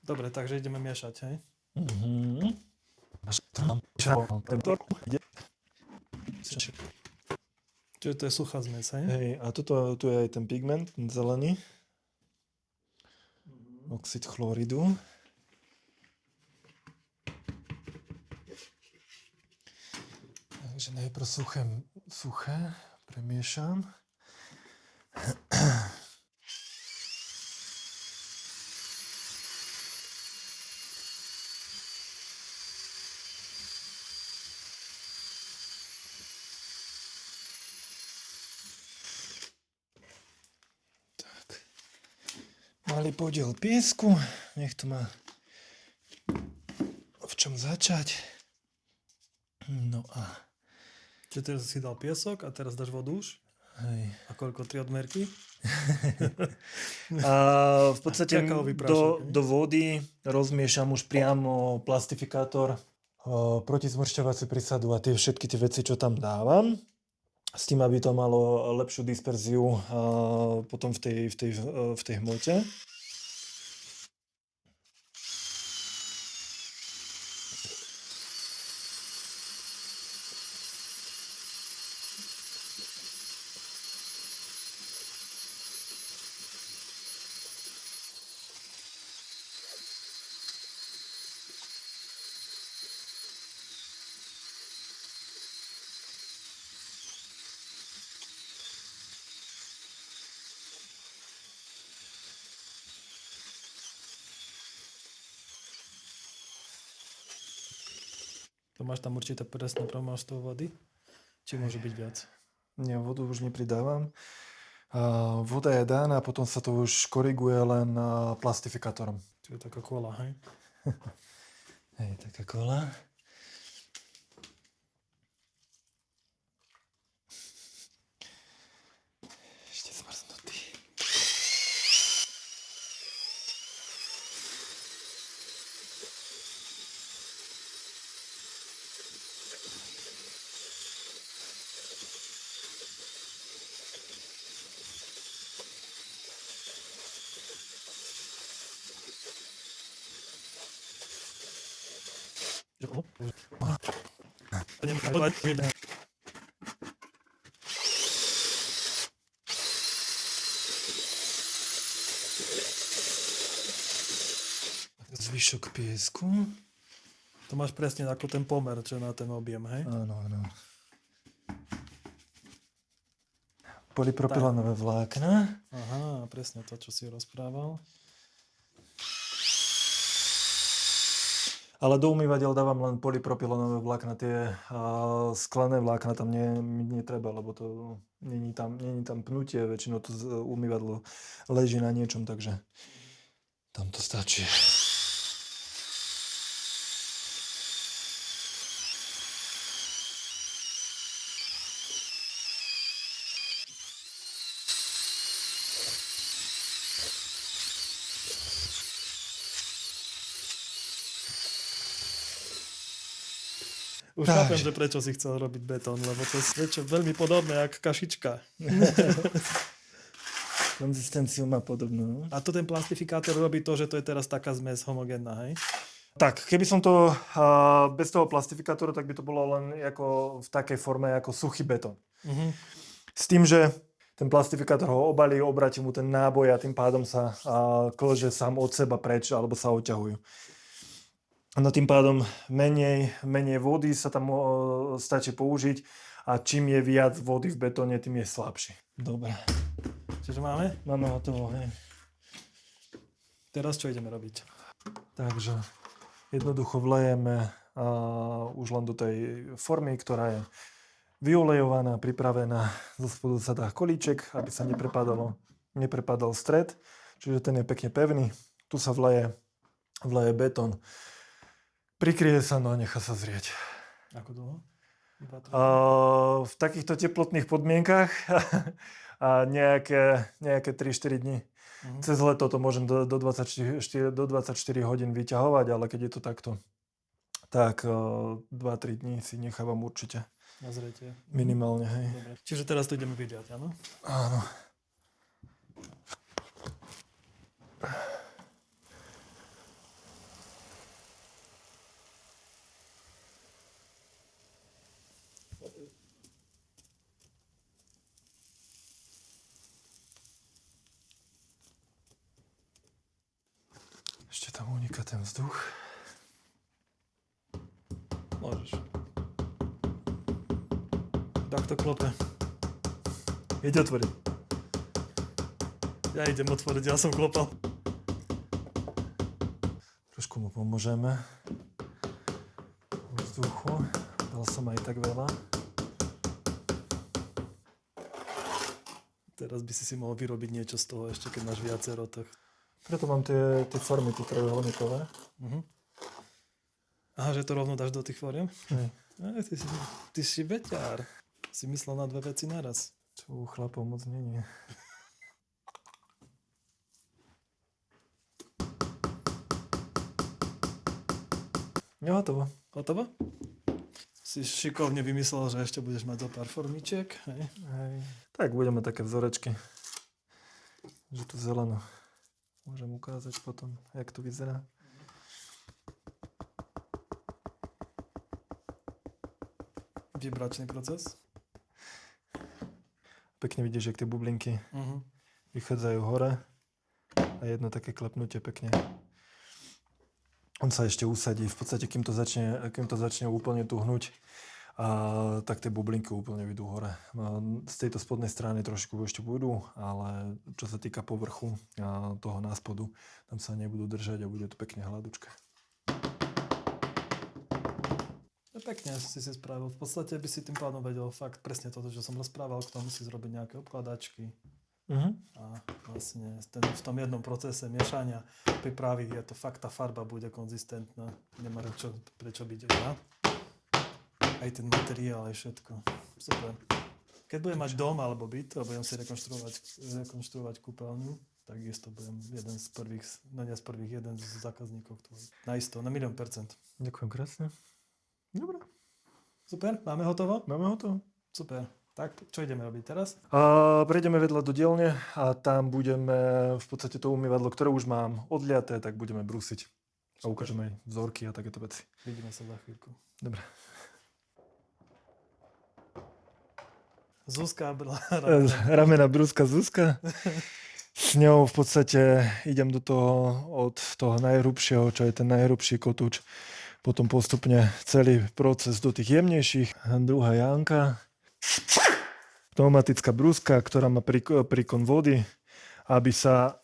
Dobre, takže ideme miešať, hej? Čiže to je suchá zmes, hej? Hej, a tu je aj ten pigment, ten zelený. Oxid chloridu. Takže najprv suché premiešam. Malý podiel piesku, nech to má v čom začať. No a... Čiže teraz si dal piesok a teraz dáš vodu už? Hej. A koľko? 3 odmerky? A v podstate do vody rozmiešam už priamo plastifikátor, protizmršťovaciu prísadu a všetky tie veci, čo tam dávam. S tým, aby to malo lepšiu disperziu potom v tej hmote. To máš tam určité presné množstvo vody? Či môže byť viac? Nie, vodu už nepridávam. Voda je daná a potom sa to už koriguje len plastifikátorom. To je taká kola, hej? Hej, taká kola. Ešte zmrznutý. Zvyšok piesku. To máš presne ako ten pomer, čo na ten objem, hej? Áno. Polypropylenové vlákna. Aha, presne to, čo si rozprával. Ale do umývadiel dávam len polypropylenové vlákna. Tie sklené vlákna tam netreba, lebo to není tam pnutie. Väčšinou to umývadlo leží na niečom, takže tam to stačí. Už chápem, že prečo si chcel robiť betón, lebo to je niečo veľmi podobné, jak kašička. Konzistenciu má podobnú. A to ten plastifikátor robí to, že to je teraz taká zmes homogénna, hej? Tak, keby som to bez toho plastifikátoru, tak by to bolo len ako v takej forme ako suchý betón. S tým, že ten plastifikátor ho obalí, obratí mu ten náboj a tým pádom sa klže sám od seba preč alebo sa odťahujú. No tým pádom menej vody sa tam stačí použiť a čím je viac vody v betóne, tým je slabší. Dobre. Čiže máme? Máme hotovo, hej. Teraz čo ideme robiť? Takže jednoducho vlejeme už len do tej formy, ktorá je vyolejovaná, pripravená. Zo spodu sa dá kolíček, aby sa neprepadal stred. Čiže ten je pekne pevný. Tu sa vleje betón. Prikryje sa, no a nechá sa zrieť. Ako dlho? V takýchto teplotných podmienkach a nejaké 3-4 dní. Cez leto to môžem do 24 hodín vyťahovať, ale keď je to takto, tak 2-3 dní si nechávam určite. Na zretie. Minimálne, hej. Dobre. Čiže teraz to ideme vydiať, áno? Áno. Ešte tam uniká ten vzduch. Môžeš. Tak to klope. Ide otvoriť. Ja idem otvoriť, ja som klopal. Trošku mu pomôžeme. Vzduchu. Dal som aj tak veľa. Teraz by si mohol vyrobiť niečo z toho ešte, keď máš viacero, tak... Preto mám tie formy, tie trojuholníkové. Aha, že to rovno dáš do tých foriem? Hej. Ty si beťár. Si myslel na dve veci naraz. Čo u chlapov moc nie. Je hotovo. Hotovo? Si šikovne vymyslel, že ešte budeš mať zo pár formičiek. Hej. Hej. Tak budeme také vzorečky. Že tu zeleno. Môžem ukázať potom, jak to vyzerá. Vibračný proces. Pekne vidíš, jak tie bublinky vychádzajú hore a jedno také klepnutie pekne. On sa ešte usadí, v podstate kým to začne úplne tuhnúť, tak tie bublinky úplne vidú hore. Z tejto spodnej strany trošku ešte budú, ale čo sa týka povrchu toho náspodu, tam sa nebudú držať a bude to pekne hladúčke. Pekne si spravil. V podstate by si tým pádom vedel fakt presne toto, čo som rozprával, k tomu si zrobiť nejaké obkladačky. A vlastne v tom jednom procese miešania pripravy je to fakt, tá farba bude konzistentná. Nemá prečo byť iná. Aj ten materiál, aj všetko. Super. Keď budem mať dom alebo byt a budem si rekonštruovať kúpeľňu, tak isto budem jeden z prvých zákazníkov tvojich. Na 1,000,000%. Ďakujem krásne. Dobre. Super, máme hotovo? Máme hotovo. Super. Tak, čo ideme robiť teraz? Prejdeme vedľa do dielne a tam budeme v podstate to umývadlo, ktoré už mám odliaté, tak budeme brúsiť. A ukážeme aj vzorky a takéto veci. Vidíme sa za chvíľku. Dobre. Zuzka, ramena brúska Zuzka. S ňou v podstate idem do toho od toho najhrubšieho, čo je ten najhrubší kotúč. Potom postupne celý proces do tých jemnejších. Druhá Janka. Pneumatická brúska, ktorá má príkon vody, aby sa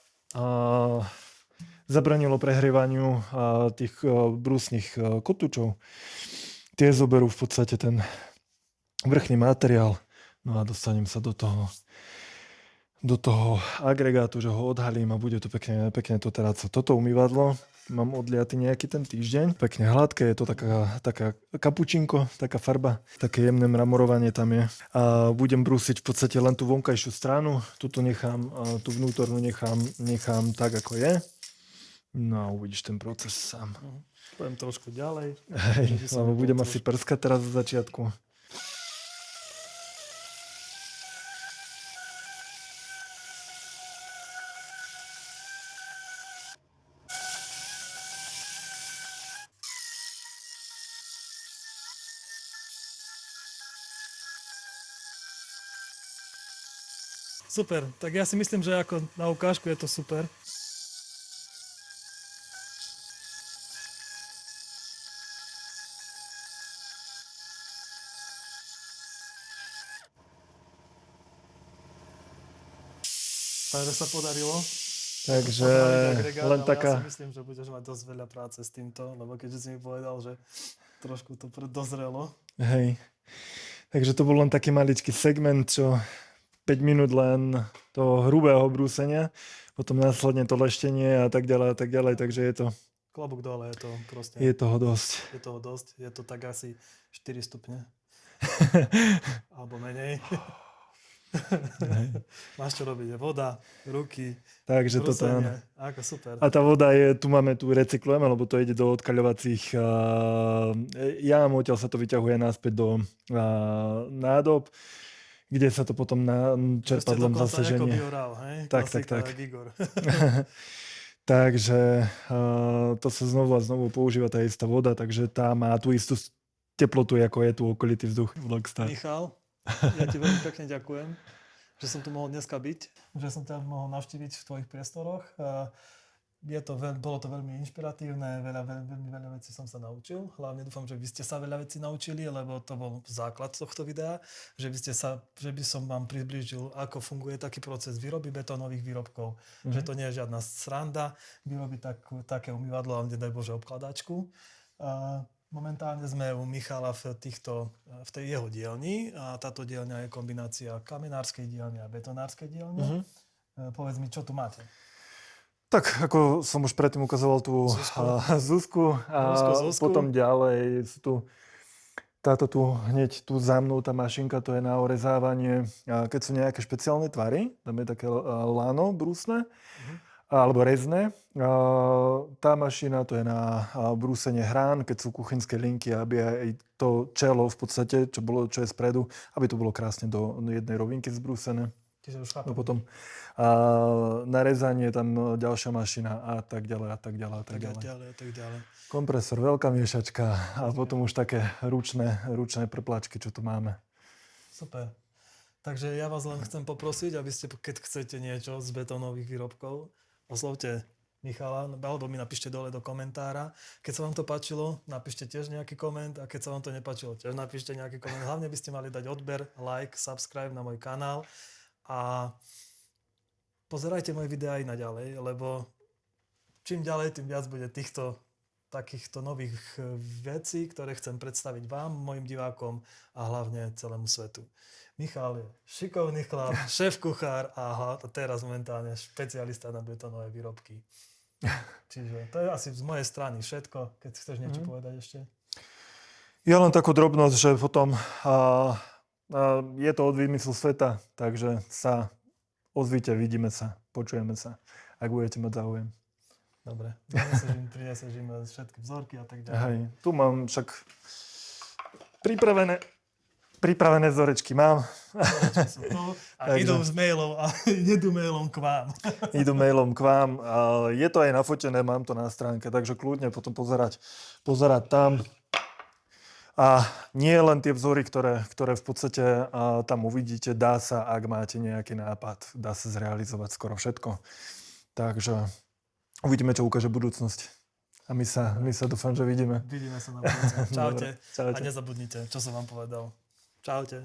zabranilo prehrievaniu tých brúsnych kotúčov. Tie zoberú v podstate ten vrchný materiál. No a dostanem sa do toho agregátu, že ho odhalím a bude to pekne to teráco. Toto umývadlo mám odliaty nejaký ten týždeň. Pekne hladké, je to taká kapučinko, taká farba, také jemné mramorovanie tam je. A budem brúsiť v podstate len tú vonkajšiu stranu, tú vnútornú nechám tak, ako je. No a uvidíš ten proces sám. Pôjdem trošku ďalej. Hej, lebo budem asi prskať teraz v začiatku. Super, tak ja si myslím, že ako na ukážku je to super. Takže sa podarilo. Takže Opraviť agregát, len ale taká... ja si myslím, že budeš mať dosť veľa práce s týmto, lebo keďže si mi povedal, že trošku to dozrelo. Hej. Takže to bol len taký maličký segment, čo 5 minút len toho hrubého brúsenia, potom následne to leštenie a tak ďalej, takže je to... Klobúk dole, je to proste... Je toho dosť. Je toho dosť. Je to tak asi 4 stupne. Alebo menej. Máš čo robiť. Voda, ruky, Takže toto brúsenie. Ako super. A tá voda je, tu recyklujeme, lebo to ide do odkaľovacích jám, odtiaľ sa to vyťahuje naspäť do nádob, kde sa to potom čerpadlom zase ženie. Bioral, hej? Tak. Igor. Takže to sa znovu a znovu používa tá istá voda, takže tá má tú istú teplotu, ako je tu okolitý vzduch v Logstar. Michal, ja ti veľmi pekne ďakujem, že som tu mohol dneska byť, že som ťa mohol navštíviť v tvojich priestoroch. Bolo to veľmi inšpiratívne, veľmi veľa vecí som sa naučil. Hlavne dúfam, že vy ste sa veľa vecí naučili, lebo to bol základ tohto videa, že by som vám priblížil, ako funguje taký proces výroby betónových výrobkov. Že to nie je žiadna sranda vyrobiť také umývadlo, a nedaj Bože obkladačku. Momentálne sme u Michala v tej jeho dielni a táto dielňa je kombinácia kamenárskej dielne a betonárskej dielne. Povedz mi, čo tu máte? Tak, ako som už predtým ukazoval tú Zuzku a potom ďalej sú tu táto tu hneď tu za mnou tá mašinka, to je na orezávanie, keď sú nejaké špeciálne tvary, tam je také lano brúsne, alebo rezné. Tá mašina to je na brúsenie hrán, keď sú kuchynské linky, aby aj to čelo v podstate, čo je spredu, aby to bolo krásne do jednej rovinky zbrúsené. No potom narezanie, tam ďalšia mašina a tak ďalej. Kompresor, veľká miešačka a potom už také ručné prplačky, čo tu máme. Super. Takže ja vás len chcem poprosiť, aby ste, keď chcete niečo z betónových výrobkov, oslovte Michala, alebo mi napíšte dole do komentára. Keď sa vám to páčilo, napíšte tiež nejaký koment a keď sa vám to nepáčilo, tiež napíšte nejaký koment. Hlavne by ste mali dať odber, like, subscribe na môj kanál. A pozerajte moje videá aj naďalej, lebo čím ďalej, tým viac bude takýchto nových vecí, ktoré chcem predstaviť vám, mojim divákom a hlavne celému svetu. Michal je šikovný chlap, šéf-kuchár a teraz momentálne špecialista na betónové výrobky. Čiže to je asi z mojej strany všetko, keď chceš niečo povedať ešte. Ja len takú drobnosť, že potom... je to od výmyslu sveta, takže sa ozvite, vidíme sa, počujeme sa, ak budete mať záujem. Dobre, prineseš im všetky vzorky a tak ďalej. Hej, tu mám však pripravené vzorečky mám. Vzorečky sú tu a idú s mailom a idú mailom k vám. Idú mailom k vám. Je to aj nafotené, mám to na stránke, takže kľudne potom pozerať tam. A nie len tie vzory, ktoré v podstate tam uvidíte, dá sa, ak máte nejaký nápad, dá sa zrealizovať skoro všetko. Takže uvidíme, čo ukáže budúcnosť. A my sa dúfam, že vidíme. Vidíme sa na budúce. Čaute. Čaute. A nezabudnite, čo som vám povedal. Čaute.